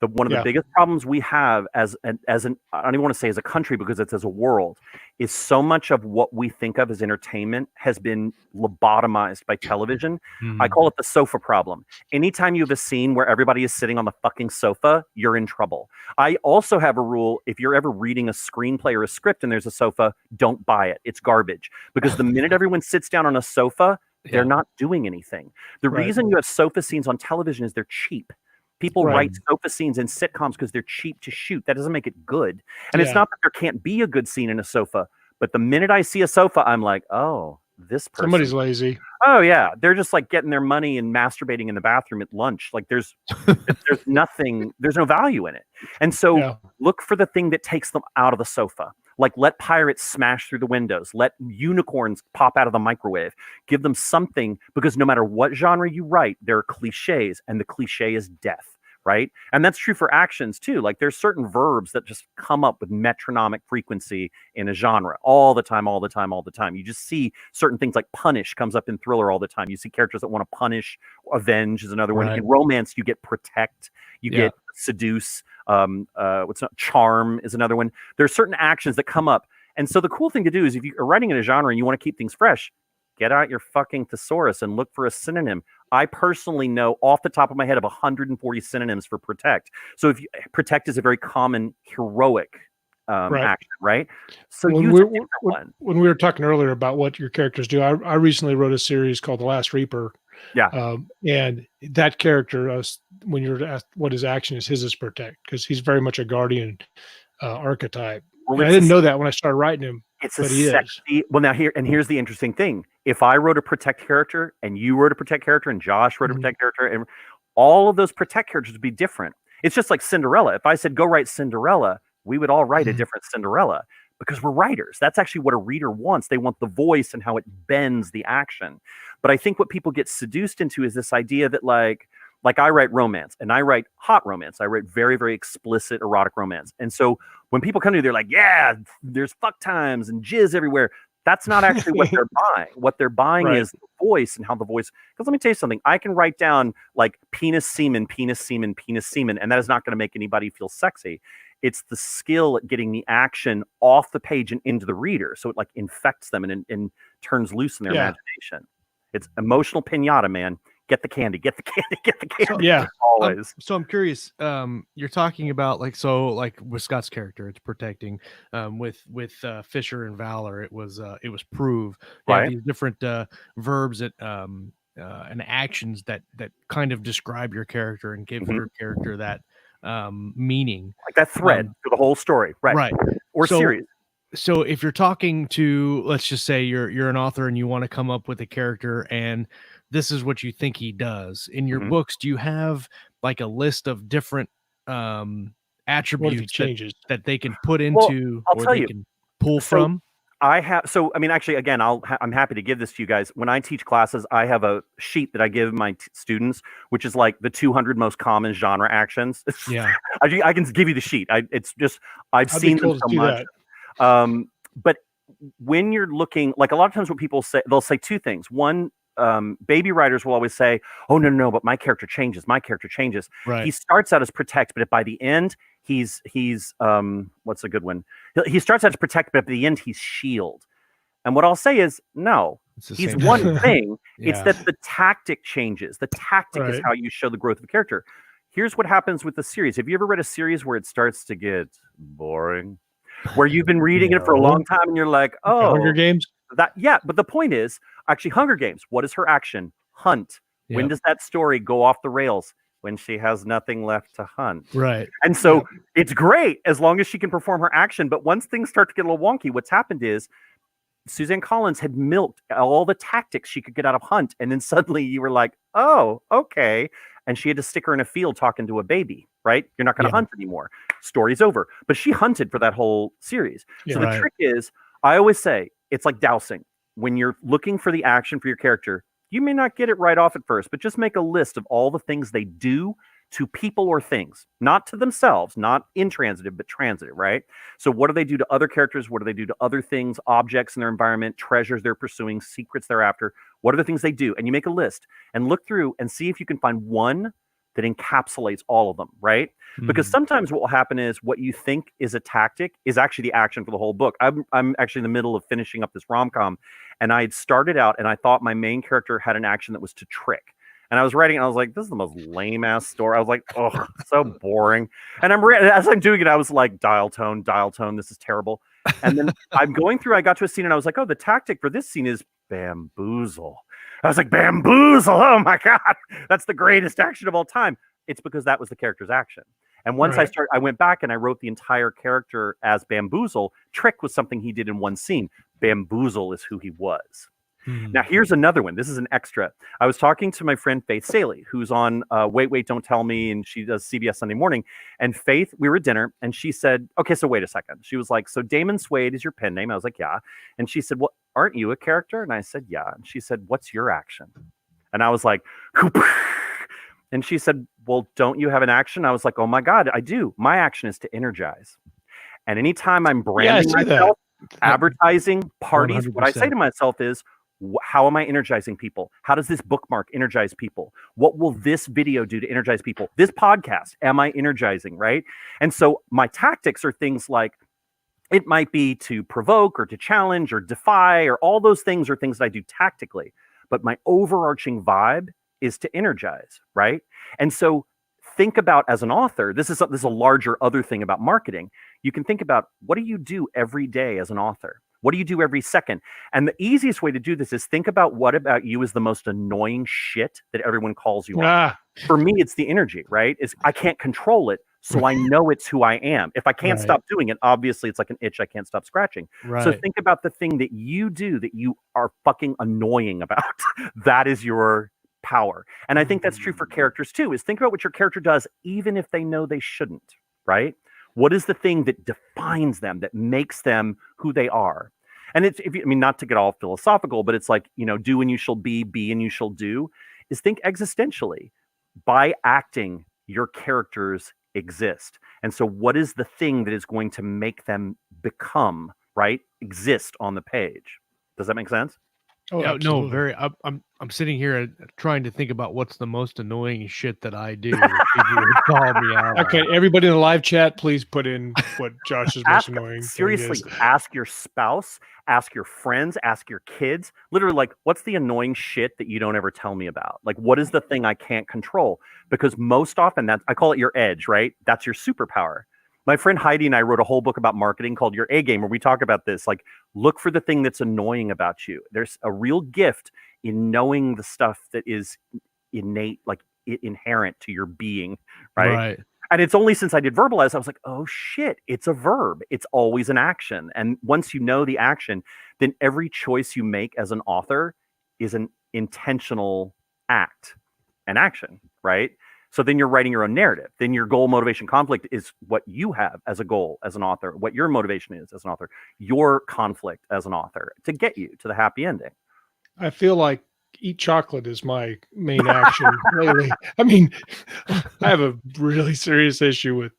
B: One of the biggest problems we have as an I don't even want to say as a country, because it's as a world, is so much of what we think of as entertainment has been lobotomized by television. I call it the sofa problem. Anytime you have a scene where everybody is sitting on the fucking sofa, you're in trouble. I also have a rule: if you're ever reading a screenplay or a script and there's a sofa, don't buy it. It's garbage. Because the minute everyone sits down on a sofa, they're not doing anything. The reason you have sofa scenes on television is they're cheap. People write sofa scenes in sitcoms because they're cheap to shoot. That doesn't make it good. And it's not that there can't be a good scene in a sofa, but the minute I see a sofa, I'm like, oh, this person.
C: Somebody's lazy.
B: Oh, yeah. They're just like getting their money and masturbating in the bathroom at lunch. Like there's nothing, there's no value in it. And so look for the thing that takes them out of the sofa. Like, let pirates smash through the windows. Let unicorns pop out of the microwave. Give them something, because no matter what genre you write, there are cliches, and the cliche is death, right? And that's true for actions too. Like, there's certain verbs that just come up with metronomic frequency in a genre all the time, all the time, all the time. You just see certain things like punish comes up in thriller all the time. You see characters that want to punish. Avenge is another one. In romance, you get protect. You get seduce. Charm is another one. There's certain actions that come up. And so the cool thing to do is, if you're writing in a genre and you want to keep things fresh, get out your fucking thesaurus and look for a synonym. I personally know off the top of my head of 140 synonyms for protect. So if protect is a very common heroic action, right? So use a different one.
C: When we were talking earlier about what your characters do, I recently wrote a series called The Last Reaper. And that character, when you're asked what his action is, his is protect, because he's very much a guardian archetype. Well, I didn't know that when I started writing him.
B: It's a sexy. Well, now here's the interesting thing. If I wrote a protect character, and you wrote a protect character, and Josh wrote a protect character, and all of those protect characters would be different. It's just like Cinderella. If I said go write Cinderella, we would all write a different Cinderella, because we're writers. That's actually what a reader wants. They want the voice and how it bends the action. But I think what people get seduced into is this idea that like I write romance, and I write hot romance. I write very, very explicit erotic romance. And so when people come to me, they're like, yeah, there's fuck times and jizz everywhere. That's not actually what they're buying. What they're buying is the voice, and how the voice. Because let me tell you something. I can write down like penis semen, penis semen, penis semen, and that is not going to make anybody feel sexy. It's the skill at getting the action off the page and into the reader, so it like infects them and turns loose in their imagination. It's emotional pinata, man. Get the candy, get the candy, get the candy.
C: So,
B: always.
A: So I'm curious. You're talking about like with Scott's character, it's protecting. With Fisher and Valor, it was prove.
B: Right.
A: These different verbs and actions that kind of describe your character and give your character that meaning,
B: like that thread to the whole story, right? Or series.
A: So if you're talking to, let's just say you're an author and you want to come up with a character, and this is what you think he does in your books, do you have like a list of different attributes that they can put into, or they can pull from?
B: I have. So I mean, actually, again, I'm happy to give this to you guys. When I teach classes, I have a sheet that I give my students, which is like the 200 most common genre actions.
A: Yeah,
B: I can give you the sheet. I've seen them so much. But when you're looking, like a lot of times what people say, they'll say two things. One, baby writers will always say, oh, no, but my character changes. My character changes.
A: Right.
B: He starts out as protect, but by the end, he's what's a good one? He starts out as protect, but at the end, he's shield. And what I'll say is, no, he's one thing. It's that the tactic changes. The tactic is how you show the growth of a character. Here's what happens with the series. Have you ever read a series where it starts to get boring? Where you've been reading it for a long time and you're like, oh,
C: Hunger Games?
B: But the point is, actually, Hunger Games, what is her action? Hunt. Yep. When does that story go off the rails? When she has nothing left to hunt.
A: Right.
B: And so it's great as long as she can perform her action. But once things start to get a little wonky, what's happened is Suzanne Collins had milked all the tactics she could get out of Hunt. And then suddenly you were like, oh, okay. and she had to stick her in a field talking to a baby, right? You're not going to hunt anymore. Story's over. But she hunted for that whole series. So the trick is, I always say, it's like dowsing. When you're looking for the action for your character, you may not get it right off at first, but just make a list of all the things they do to people or things, not to themselves, not intransitive, but transitive, right? So what do they do to other characters? What do they do to other things, objects in their environment, treasures they're pursuing, secrets they're after? What are the things they do? And you make a list and look through and see if you can find one that encapsulates all of them, right? Because sometimes what will happen is what you think is a tactic is actually the action for the whole book. I'm actually in the middle of finishing up this rom-com, and I had started out and I thought my main character had an action that was to trick. And I was writing, and I was like, this is the most lame-ass story. I was like, oh, so boring. And as I'm doing it, I was like, dial tone, this is terrible. And then I'm going through, I got to a scene, and I was like, oh, the tactic for this scene is bamboozle. I was like, bamboozle, oh my God, that's the greatest action of all time. It's because that was the character's action. And once I went back and I wrote the entire character as bamboozle. Trick was something he did in one scene. Bamboozle is who he was. Now, here's another one. This is an extra. I was talking to my friend Faith Saley, who's on Wait, Don't Tell Me, and she does CBS Sunday Morning. And Faith, we were at dinner, and she said, okay, so wait a second. She was like, so Damon Suede is your pen name? I was like, yeah. And she said, well, aren't you a character? And I said, yeah. And she said, what's your action? And I was like, and she said, well, don't you have an action? I was like, oh my God, I do. My action is to energize. And anytime I'm branding myself, advertising, parties, 100%. What I say to myself is, how am I energizing people? How does this bookmark energize people? What will this video do to energize people? This podcast, am I energizing, right? And so my tactics are things like, it might be to provoke or to challenge or defy, or all those things are things that I do tactically. But my overarching vibe is to energize, right? And so think about, as an author, this is a larger other thing about marketing. You can think about, what do you do every day as an author? What do you do every second? And the easiest way to do this is think about, what about you is the most annoying shit that everyone calls you on. For me, it's the energy, right? I can't control it, so I know it's who I am. If I can't stop doing it, obviously it's like an itch I can't stop scratching. So think about the thing that you do that you are fucking annoying about. That is your power. And I think that's true for characters too, is think about what your character does, even if they know they shouldn't, right? What is the thing that defines them, that makes them who they are? And it's, not to get all philosophical, but it's like, do and you shall be and you shall do, is think existentially. By acting, your characters exist. And so what is the thing that is going to make them become, right? Exist on the page. Does that make sense?
A: Oh, yeah, no, very. I'm sitting here trying to think about what's the most annoying shit that I do. If you would call me out.
C: Okay, everybody in the live chat, please put in what Josh's most annoying.
B: Seriously, ask your spouse, ask your friends, ask your kids. Literally, like, what's the annoying shit that you don't ever tell me about? Like, what is the thing I can't control? Because most often, I call it your edge, right? That's your superpower. My friend Heidi and I wrote a whole book about marketing called Your A Game, where we talk about this. Like, look for the thing that's annoying about you. There's a real gift in knowing the stuff that is innate, like inherent to your being, right? And it's only since I did Verbalize, I was like, oh shit, it's a verb. It's always an action. And once you know the action, then every choice you make as an author is an intentional act, an action, right? So then you're writing your own narrative. Then your goal, motivation, conflict is what you have as a goal as an author, what your motivation is as an author, your conflict as an author to get you to the happy ending.
C: I feel like eat chocolate is my main action lately. I have a really serious issue with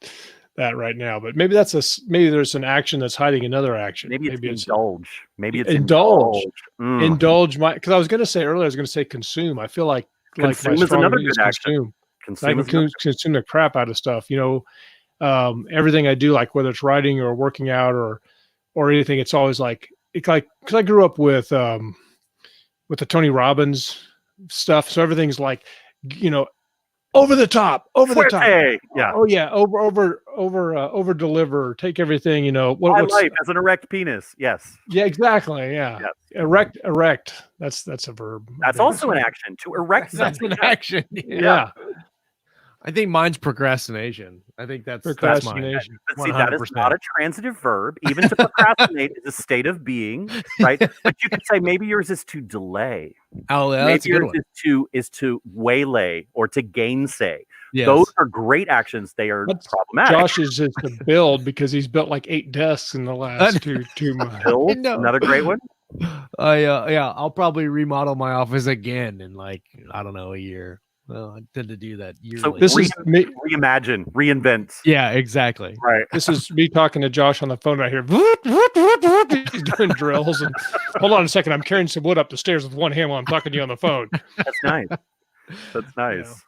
C: that right now, but maybe there's an action that's hiding another action.
B: Maybe it's indulge. Maybe it's
C: indulge. Indulge because I was going to say earlier, I was going to say consume. I feel like
B: consume is another good action.
C: I can consume the crap out of stuff. Everything I do, like whether it's writing or working out or anything, it's always because I grew up with the Tony Robbins stuff. So everything's like, over the top.
B: Yeah.
C: Oh yeah. Over deliver. Take everything. What's
B: life as an erect penis. Yes.
C: Yeah. Exactly. Yeah. Yes. Erect. That's a verb.
B: That's also an action. To erect.
A: That's an action.
C: Yeah.
A: I think mine's procrastination. I think that's mine.
C: Procrastination.
B: But see, that is not a transitive verb. Even to procrastinate is a state of being, right? But you could say maybe yours is to delay.
A: Oh, yeah,
B: maybe
A: that's a good
B: yours
A: one.
B: is to waylay or to gainsay.
A: Yes.
B: Those are great actions. They are problematic.
C: Josh's is to build because he's built like 8 desks in the last 2 months.
B: Build, another great one.
A: Yeah, I'll probably remodel my office again in like, I don't know, a year. Well, I tend to do that yearly.
B: So this is reimagine, reinvent.
A: Yeah, exactly.
B: Right.
C: This is me talking to Josh on the phone right here. He's doing drills. And hold on a second. I'm carrying some wood up the stairs with one hand while I'm talking to you on the phone.
B: That's nice. That's nice.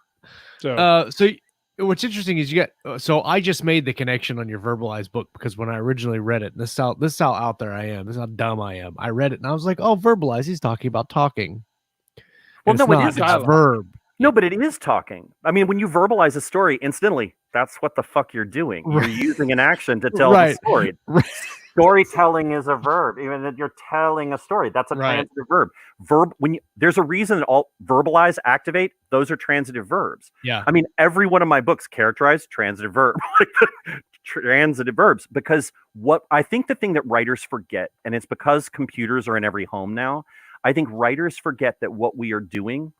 C: Yeah.
A: So what's interesting is you got. So I just made the connection on your verbalized book because when I originally read it, this is how out there I am. This is how dumb I am. I read it and I was like, oh, verbalize. He's talking about talking.
B: Well, no, it is
A: a verb.
B: No, but it is talking. I mean, when you verbalize a story, incidentally, that's what the fuck you're doing. You're using an action to tell the story.
A: Right.
B: Storytelling is a verb. Even that you're telling a story, that's a transitive verb. There's a reason that all verbalize, activate, those are transitive verbs.
A: Yeah.
B: I mean, every one of my books characterized transitive verb. Transitive verbs, because what I think the thing that writers forget, and it's because computers are in every home now, I think writers forget that what we are doing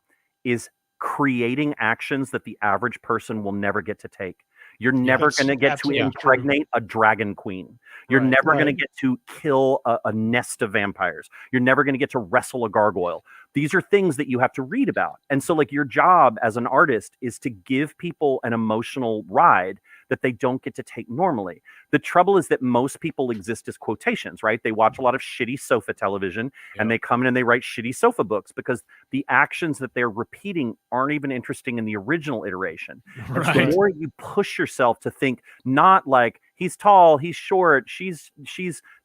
B: is creating actions that the average person will never get to take. You're never going to get to impregnate a dragon queen. You're never going to get to kill a nest of vampires. You're never going to get to wrestle a gargoyle. These are things that you have to read about. And so like your job as an artist is to give people an emotional ride that they don't get to take normally. The trouble is that most people exist as quotations, right? They watch a lot of shitty sofa television and they come in and they write shitty sofa books because the actions that they're repeating aren't even interesting in the original iteration. And so the more you push yourself to think not like he's tall, he's short, she's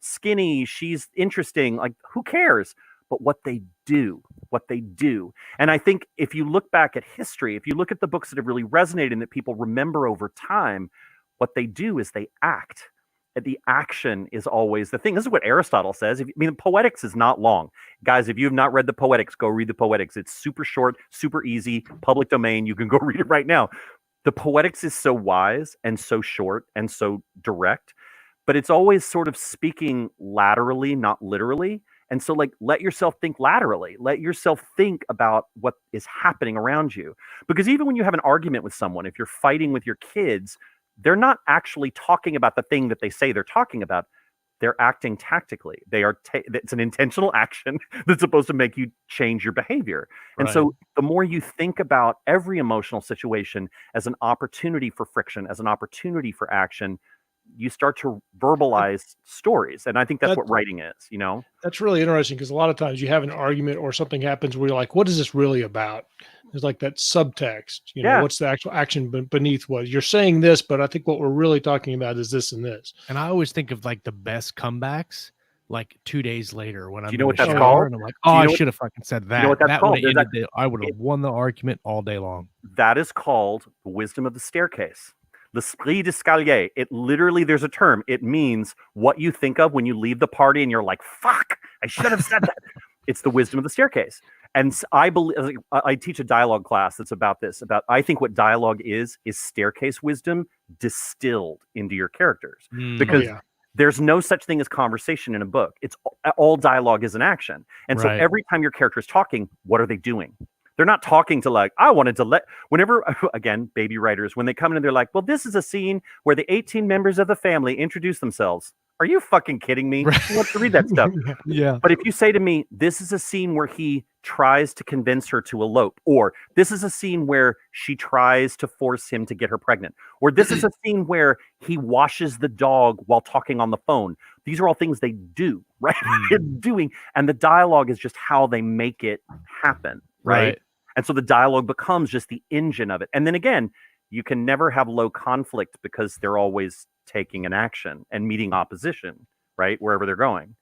B: skinny, she's interesting, like who cares? But what they do. And I think if you look back at history, if you look at the books that have really resonated and that people remember over time, what they do is they act. The action is always the thing. This is what Aristotle says. Poetics is not long. Guys, if you have not read the Poetics, go read the Poetics. It's super short, super easy, public domain. You can go read it right now. The Poetics is so wise and so short and so direct, but it's always sort of speaking laterally, not literally. And so like, let yourself think laterally, let yourself think about what is happening around you. Because even when you have an argument with someone, if you're fighting with your kids, they're not actually talking about the thing that they say they're talking about. They're acting tactically. It's an intentional action that's supposed to make you change your behavior. And so the more you think about every emotional situation as an opportunity for friction, as an opportunity for action, you start to verbalize stories. And I think that's what writing is, you know?
C: That's really interesting because a lot of times you have an argument or something happens where you're like, what is this really about? There's like that subtext, you know, what's the actual action beneath what you're saying this, but I think what we're really talking about is this and this.
A: And I always think of like the best comebacks, like 2 days later when I'm
B: you know what that's called?
A: And I'm like, oh, I should have fucking said that.
B: You know what that's called?
A: I would have won the argument all day long.
B: That is called the wisdom of the staircase. L'esprit d'escalier. It literally, there's a term. It means what you think of when you leave the party and you're like, fuck, I should have said that. It's the wisdom of the staircase. And I believe I teach a dialogue class that's about this. I think what dialogue is staircase wisdom distilled into your characters. Because there's no such thing as conversation in a book. It's all dialogue is an action. And so every time your character is talking, what are they doing? They're not talking to like, whenever, again, baby writers, when they come in and they're like, well, this is a scene where the 18 members of the family introduce themselves. Are you fucking kidding me? Who wants to read that stuff? But if you say to me, this is a scene where he tries to convince her to elope, or this is a scene where she tries to force him to get her pregnant, or this is a scene where he washes the dog while talking on the phone. These are all things they do, right? They're doing, and the dialogue is just how they make it happen, right? And so the dialogue becomes just the engine of it. And then again, you can never have low conflict because they're always taking an action and meeting opposition, right? Wherever they're going.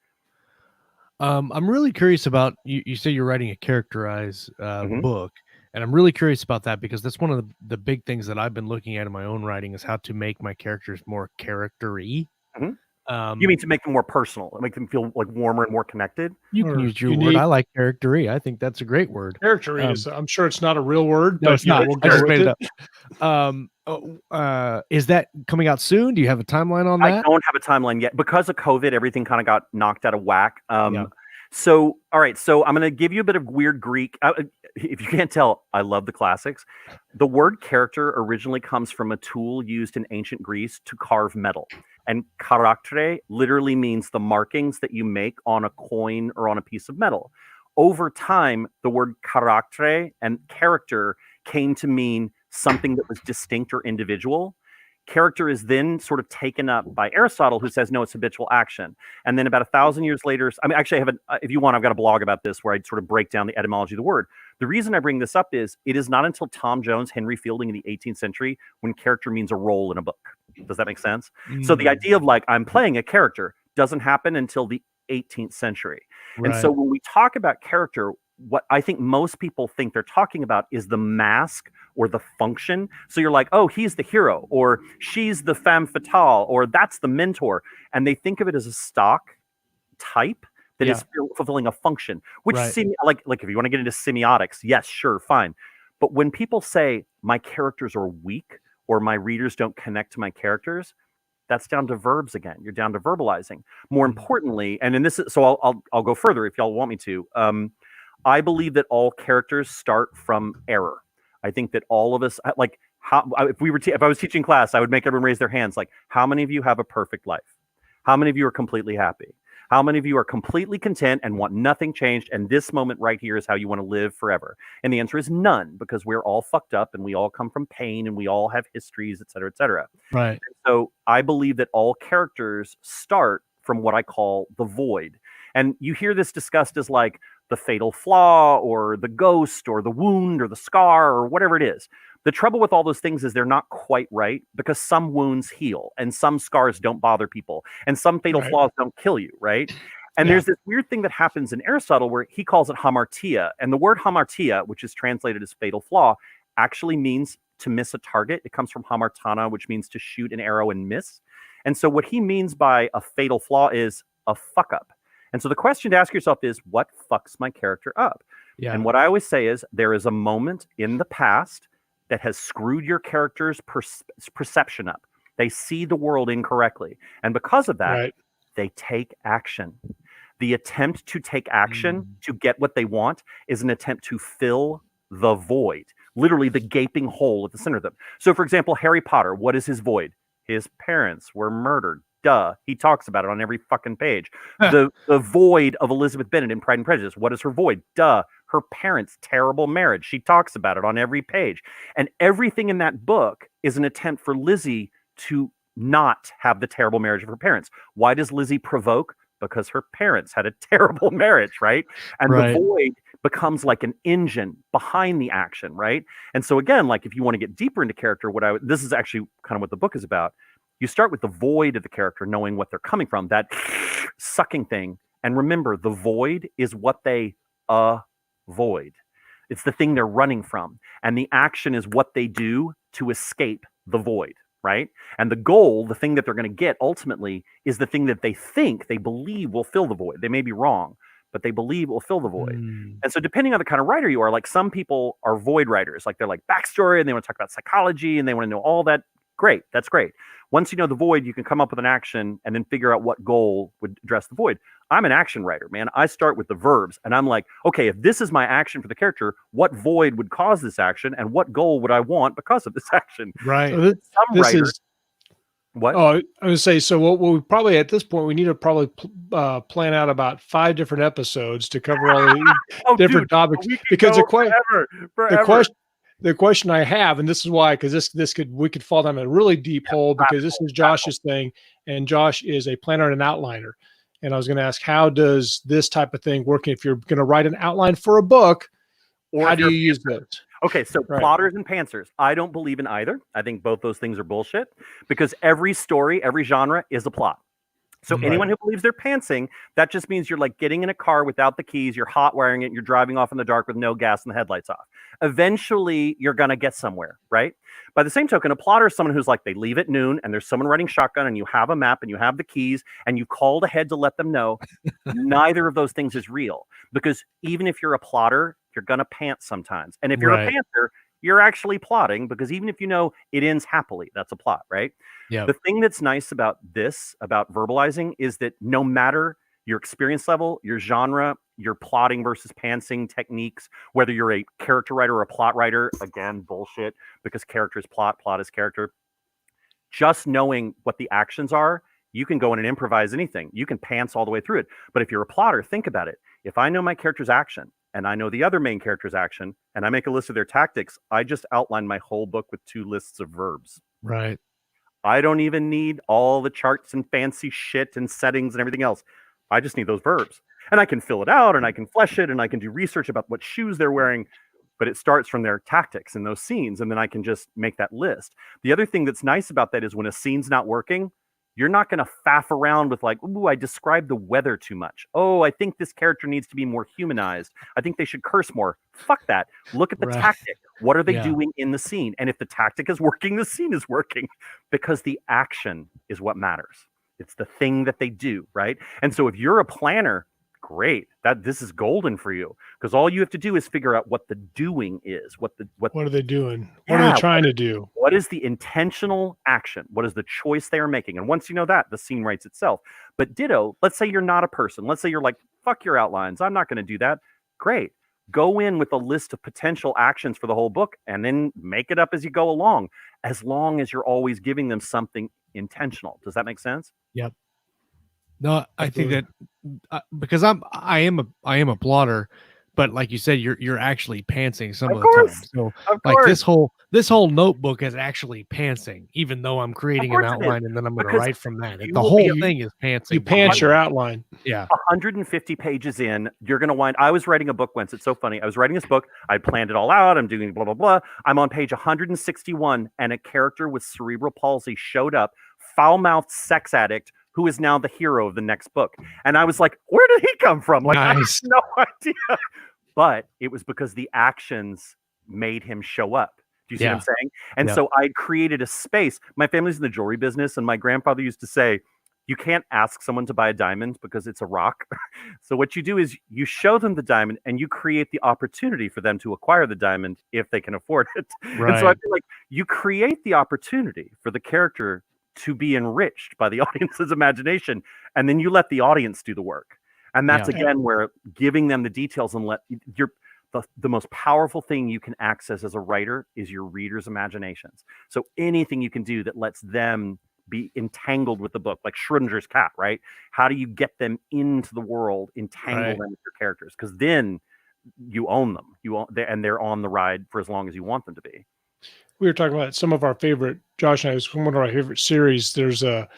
A: I'm really curious about, you say you're writing a characterized book, and I'm really curious about that because that's one of the big things that I've been looking at in my own writing is how to make my characters more character-y.
B: You mean to make them more personal, make them feel like warmer and more connected?
A: You can use your word. I like charactery. I think that's a great word.
C: Charactery is. I'm sure it's not a real word.
A: No,
C: but
A: it's not.
C: We'll
A: I just made it up. Is that coming out soon? Do you have a timeline on that?
B: I don't have a timeline yet because of COVID. Everything kind of got knocked out of whack. So, all right. So I'm going to give you a bit of weird Greek. If you can't tell, I love the classics. The word character originally comes from a tool used in ancient Greece to carve metal. And karaktere literally means the markings that you make on a coin or on a piece of metal. Over time, the word karaktere and character came to mean something that was distinct or individual. Character is then sort of taken up by Aristotle, who says, no, it's habitual action. And then about 1,000 years later, I mean, actually, I have if you want, I've got a blog about this where I sort of break down the etymology of the word. The reason I bring this up is it is not until Tom Jones, Henry Fielding in the 18th century when character means a role in a book. Does that make sense? So the idea of like, I'm playing a character doesn't happen until the 18th century. Right. And so when we talk about character, what I think most people think they're talking about is the mask or the function. So you're like, oh, he's the hero, or she's the femme fatale, or that's the mentor. And they think of it as a stock type that is fulfilling a function, which like if you want to get into semiotics, yes, sure, fine. But when people say my characters are weak or my readers don't connect to my characters, that's down to verbs again. You're down to verbalizing. More importantly, and in this, so I'll go further if y'all want me to. I believe that all characters start from error. I think that all of us, like, if I was teaching class, I would make everyone raise their hands. Like, how many of you have a perfect life? How many of you are completely happy? How many of you are completely content and want nothing changed? And this moment right here is how you want to live forever. And the answer is none, because we're all fucked up and we all come from pain and we all have histories, et cetera, et cetera.
A: Right.
B: And so I believe that all characters start from what I call the void. And you hear this discussed as like the fatal flaw or the ghost or the wound or the scar or whatever it is. The trouble with all those things is they're not quite right, because some wounds heal and some scars don't bother people and some fatal flaws don't kill you, right? And there's this weird thing that happens in Aristotle where he calls it hamartia. And the word hamartia, which is translated as fatal flaw, actually means to miss a target. It comes from hamartana, which means to shoot an arrow and miss. And so what he means by a fatal flaw is a fuck up. And so the question to ask yourself is, what fucks my character up? Yeah. And what I always say is there is a moment in the past that has screwed your character's perception up. They see the world incorrectly. And because of that, they take action. The attempt to take action to get what they want is an attempt to fill the void, literally the gaping hole at the center of them. So, for example, Harry Potter, what is his void? His parents were murdered. Duh. He talks about it on every fucking page. The void of Elizabeth Bennet in Pride and Prejudice. What is her void? Duh. Her parents' terrible marriage. She talks about it on every page. And everything in that book is an attempt for Lizzie to not have the terrible marriage of her parents. Why does Lizzie provoke? Because her parents had a terrible marriage, right? And the void becomes like an engine behind the action, right? And so again, like if you want to get deeper into character, this is actually kind of what the book is about. You start with the void of the character, knowing what they're coming from, that sucking thing. And remember, the void is what they avoid. It's the thing they're running from. And the action is what they do to escape the void, right? And the goal, the thing that they're going to get ultimately, is the thing that they believe will fill the void. They may be wrong, but they believe it will fill the void. And so depending on the kind of writer you are, like some people are void writers. Like they're like backstory and they want to talk about psychology and they want to know all that. Great. That's great. Once you know the void, you can come up with an action and then figure out what goal would address the void. I'm an action writer, man. I start with the verbs and I'm like, okay, if this is my action for the character, what void would cause this action and what goal would I want because of this action?
A: Right.
C: So
B: some writers. What?
C: Oh, I would say, so what we probably, at this point, we need to probably plan out about 5 different episodes to cover all the different topics, because the question I have, and this is why, because we could fall down a really deep hole, because this is Josh's thing, and Josh is a planner and an outliner. And I was going to ask, how does this type of thing work? If you're going to write an outline for a book, or how do you use this?
B: Okay, so plotters and pantsers. I don't believe in either. I think both those things are bullshit, because every story, every genre is a plot. So anyone who believes they're pantsing, that just means you're like getting in a car without the keys, you're hot wiring it, and you're driving off in the dark with no gas and the headlights off. eventually you're going to get somewhere, right? By the same token, a plotter is someone who's like, they leave at noon and there's someone riding shotgun and you have a map and you have the keys and you called ahead to let them know. Neither of those things is real, because even if you're a plotter, you're going to pant sometimes. And if you're a panther, you're actually plotting, because even if you know it ends happily, that's a plot, right?
A: Yeah.
B: The thing that's nice about this, about verbalizing, is that no matter your experience level, your genre, your plotting versus pantsing techniques, whether you're a character writer or a plot writer, again, bullshit, because character is plot, plot is character. Just knowing what the actions are, you can go in and improvise anything. You can pants all the way through it. But if you're a plotter, think about it. If I know my character's action and I know the other main character's action and I make a list of their tactics, I just outline my whole book with 2 lists of verbs.
A: Right.
B: I don't even need all the charts and fancy shit and settings and everything else. I just need those verbs. And I can fill it out and I can flesh it and I can do research about what shoes they're wearing. But it starts from their tactics and those scenes, and then I can just make that list. The other thing that's nice about that is when a scene's not working, you're not going to faff around with like, ooh, I described the weather too much. Oh, I think this character needs to be more humanized. I think they should curse more. Fuck that. Look at the tactic. What are they doing in the scene? And if the tactic is working, the scene is working, because the action is what matters. It's the thing that they do, right? And so if you're a planner, great, this is golden for you, because all you have to do is figure out what the doing is. What
C: are they doing? What are they trying to do?
B: What is the intentional action? What is the choice they are making? And once you know that, the scene writes itself. But ditto, let's say you're not a person. Let's say you're like, fuck your outlines, I'm not going to do that. Great. Go in with a list of potential actions for the whole book and then make it up as you go along, as long as you're always giving them something intentional. Does that make sense?
A: Yep. No, I think that because I am a plotter, but like you said, you're actually pantsing some of the time. So like this whole notebook is actually pantsing, even though I'm creating an outline and then I'm going to write from that. The whole thing is pantsing.
C: You pants your outline.
A: Yeah.
B: 150 pages in, you're going to wind. I was writing a book once. It's so funny. I was writing this book. I planned it all out. I'm doing blah, blah, blah. I'm on page 161 and a character with cerebral palsy showed up, foul-mouthed sex addict, who is now the hero of the next book. And I was like, where did he come from? Like, nice. I have no idea. But it was because the actions made him show up. Do you see what I'm saying? And so I created a space. My family's in the jewelry business, and my grandfather used to say, you can't ask someone to buy a diamond because it's a rock. So what you do is you show them the diamond and you create the opportunity for them to acquire the diamond if they can afford it. Right. And so I feel like you create the opportunity for the character to be enriched by the audience's imagination, and then you let the audience do the work. And that's again where giving them the details and the most powerful thing you can access as a writer is your readers' imaginations. So anything you can do that lets them be entangled with the book, like Schrodinger's cat, right? How do you get them into the world, entangle them with your characters? Because then you own them. And they're on the ride for as long as you want them to be.
C: We were talking about some of our favorite, Josh and I, was one of our favorite series. There's a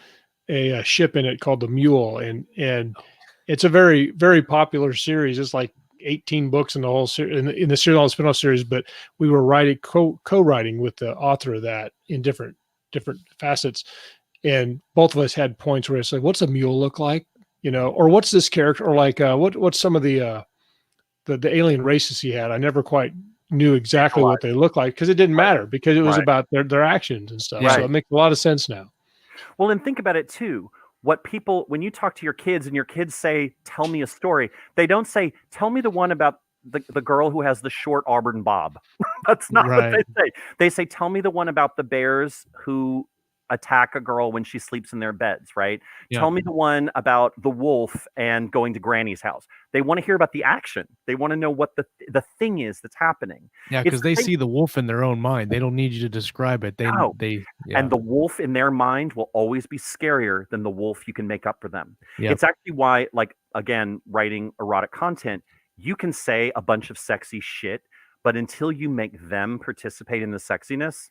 C: ship in it called the Mule, and it's a very, very popular series. It's like 18 books in the whole series, in the serial spin-off series. But we were writing co-writing with the author of that in different facets, and both of us had points where it's like, what's a mule look like, or what's this character, or like what's some of the alien races he had. I never quite knew exactly what they looked like, because it didn't matter, because it was about their actions and stuff. So it makes a lot of sense now.
B: Well, and think about it too. When you talk to your kids and your kids say, tell me a story, they don't say, tell me the one about the girl who has the short auburn bob. That's not what they say. They say, tell me the one about the bears who attack a girl when she sleeps in their beds, right? Yeah. Tell me the one about the wolf and going to Granny's house. They want to hear about the action. They want to know what the thing is that's happening.
A: Yeah, because they see the wolf in their own mind. They don't need you to describe it.
B: And the wolf in their mind will always be scarier than the wolf you can make up for them. Yep. It's actually why, like, again, writing erotic content, you can say a bunch of sexy shit, but until you make them participate in the sexiness,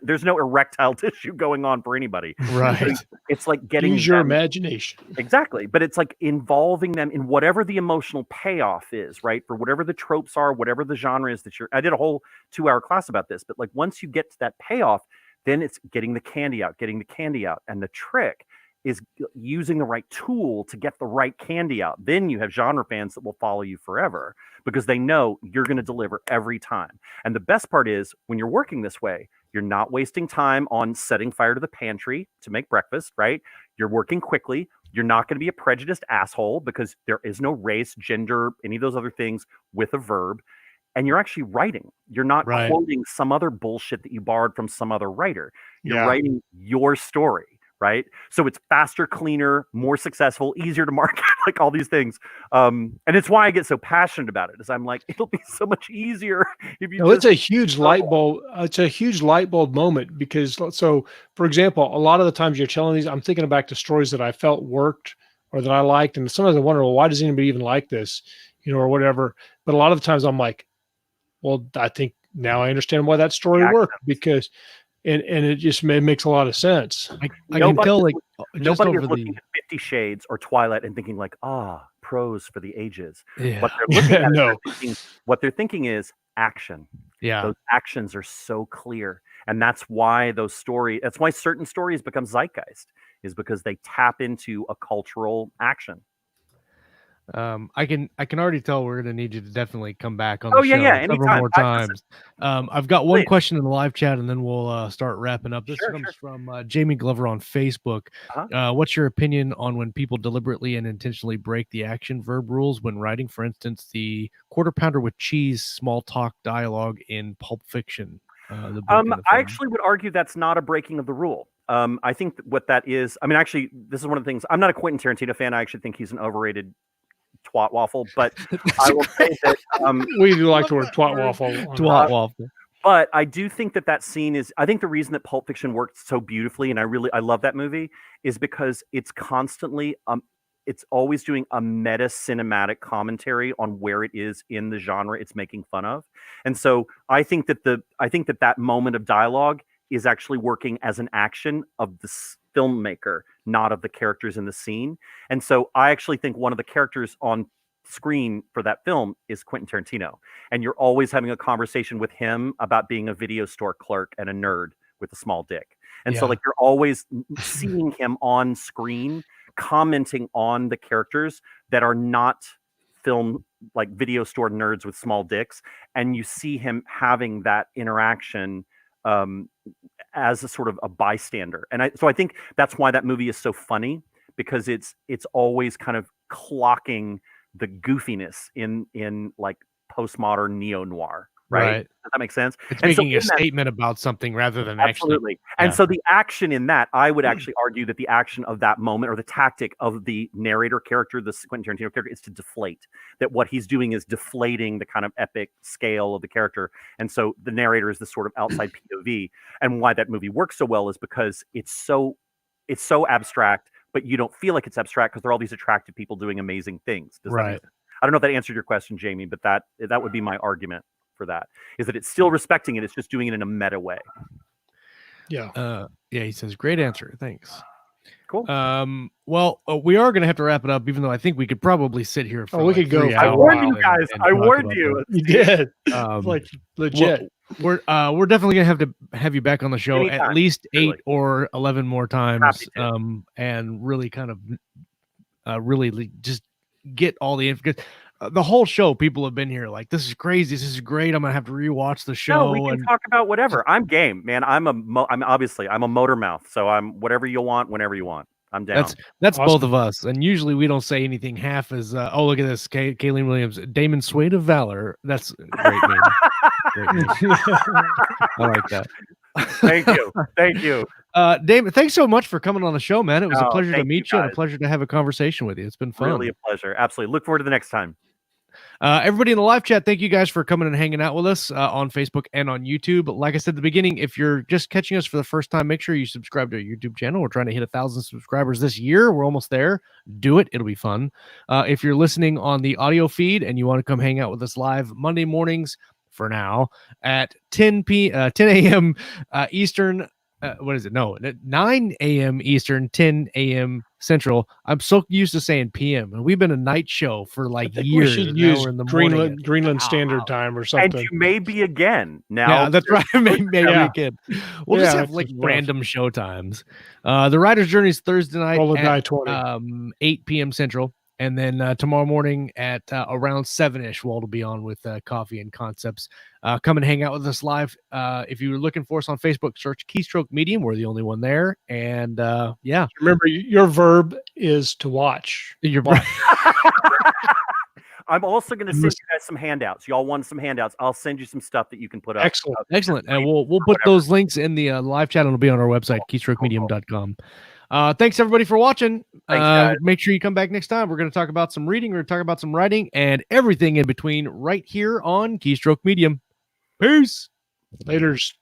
B: there's no erectile tissue going on for anybody.
A: Right.
B: It's like getting
C: use your imagination.
B: Exactly. But it's like involving them in whatever the emotional payoff is, right? For whatever the tropes are, whatever the genre is I did a whole 2-hour class about this, but like once you get to that payoff, then it's getting the candy out. And the trick is using the right tool to get the right candy out. Then you have genre fans that will follow you forever because they know you're going to deliver every time. And the best part is when you're working this way, you're not wasting time on setting fire to the pantry to make breakfast, right? You're working quickly. You're not going to be a prejudiced asshole because there is no race, gender, any of those other things with a verb. And you're actually writing. You're not quoting some other bullshit that you borrowed from some other writer. You're writing your story. Right. So it's faster, cleaner, more successful, easier to market, like all these things. And it's why I get so passionate about it, is I'm like, it'll be so much easier if you
C: it's a huge light bulb. It's a huge light bulb moment because, so for example, a lot of the times you're telling these, I'm thinking back to stories that I felt worked or that I liked. And sometimes I wonder, well, why does anybody even like this, or whatever. But a lot of the times I'm like, well, I think now I understand why that story worked because and it just makes a lot of sense.
A: I can tell, like,
B: nobody is looking at 50 Shades or Twilight and thinking like, prose for the ages.
A: Yeah.
B: What they're looking at, what they're thinking is action.
A: Yeah,
B: those actions are so clear, and that's why that's why certain stories become zeitgeist, is because they tap into a cultural action.
A: I can already tell we're going to need you to definitely come back on the show several more times. I've got one question in the live chat, and then we'll start wrapping up. This comes from Jamie Glover on Facebook. What's your opinion on when people deliberately and intentionally break the action verb rules when writing? For instance, the quarter pounder with cheese small talk dialogue in Pulp Fiction.
B: I actually would argue that's not a breaking of the rule. I think what that is, I mean, actually, this is one of the things. I'm not a Quentin Tarantino fan. I actually think he's an overrated twat waffle, but I will say that
C: we do like the word twat waffle.
A: Twat waffle.
B: But I do think that scene is, I think the reason that Pulp Fiction worked so beautifully, and I love that movie, is because it's constantly it's always doing a meta cinematic commentary on where it is in the genre it's making fun of. And so I think that moment of dialogue is actually working as an action of the filmmaker, not of the characters in the scene. And so I actually think one of the characters on screen for that film is Quentin Tarantino. And you're always having a conversation with him about being a video store clerk and a nerd with a small dick. And so like you're always seeing him on screen commenting on the characters that are not film, like video store nerds with small dicks. And you see him having that interaction as a sort of a bystander. And so I think that's why that movie is so funny, because it's always kind of clocking the goofiness in like postmodern neo-noir. Right? Does that make sense?
A: It's making a statement about something rather than
B: absolutely. And so the action in that, I would actually argue that the action of that moment, or the tactic of the narrator character, the Quentin Tarantino character, is to deflate. That what he's doing is deflating the kind of epic scale of the character. And so the narrator is the sort of outside POV. And why that movie works so well is because it's so abstract, but you don't feel like it's abstract because there are all these attractive people doing amazing things. Does that make sense? I don't know if that answered your question, Jamie, but that would be my argument for that, is that it's still respecting it. It's just doing it in a meta way.
C: Yeah.
A: He says, great answer. Thanks.
B: Cool.
A: Well, we are going to have to wrap it up, even though I think we could probably sit here for
C: we could go.
B: I warned you guys. I warned you.
C: You did. Like legit.
A: We're definitely going to have you back on the show anytime, at least 8 or 11 more times. And really kind of really just get all the info. The whole show, people have been here like, this is crazy, this is great, I'm gonna have to rewatch the show.
B: No, we can talk about whatever. I'm game, man. I'm a motor mouth, so I'm whatever you want, whenever you want. I'm down.
A: That's awesome. Both of us, and usually we don't say anything half as look at this, Kayleen Williams, Damon Suede of Valor. That's a great name. Great name. I like that.
B: Thank you.
A: Damon, thanks so much for coming on the show, man. It was a pleasure to meet you and a pleasure to have a conversation with you. It's been fun.
B: Really a pleasure. Absolutely. Look forward to the next time.
A: Everybody in the live chat, thank you guys for coming and hanging out with us on Facebook and on YouTube. Like I said at the beginning, if you're just catching us for the first time, make sure you subscribe to our YouTube channel. We're trying to hit 1,000 subscribers this year. We're almost there. Do it. It'll be fun. If you're listening on the audio feed and you want to come hang out with us live Monday mornings, for now, at 10 a.m. Eastern, what is it? No, 9 a.m. Eastern, 10 a.m. Central. I'm so used to saying PM, and we've been a night show for like years.
C: We should use
A: in the
C: Greenland Standard Time or something.
B: And you may be again now.
A: Yeah, that's right. Maybe we can. We'll just have like random show times. The Writer's Journey is Thursday night at 8 p.m. Central. And then tomorrow morning at around 7-ish, Walt will be on with Coffee and Concepts. Come and hang out with us live. If you're looking for us on Facebook, search Keystroke Medium. We're the only one there. And yeah.
C: Remember, your verb is to watch.
A: Your
B: I'm also going to send you guys some handouts. Y'all want some handouts? I'll send you some stuff that you can put up.
A: Excellent. And we'll put those links in the live chat, and it'll be on our website, keystroke.medium.com. Thanks everybody for watching. Make sure you come back next time. We're going to talk about some reading, we're going to talk about some writing, and everything in between right here on Keystroke Medium. Peace.
C: Laters.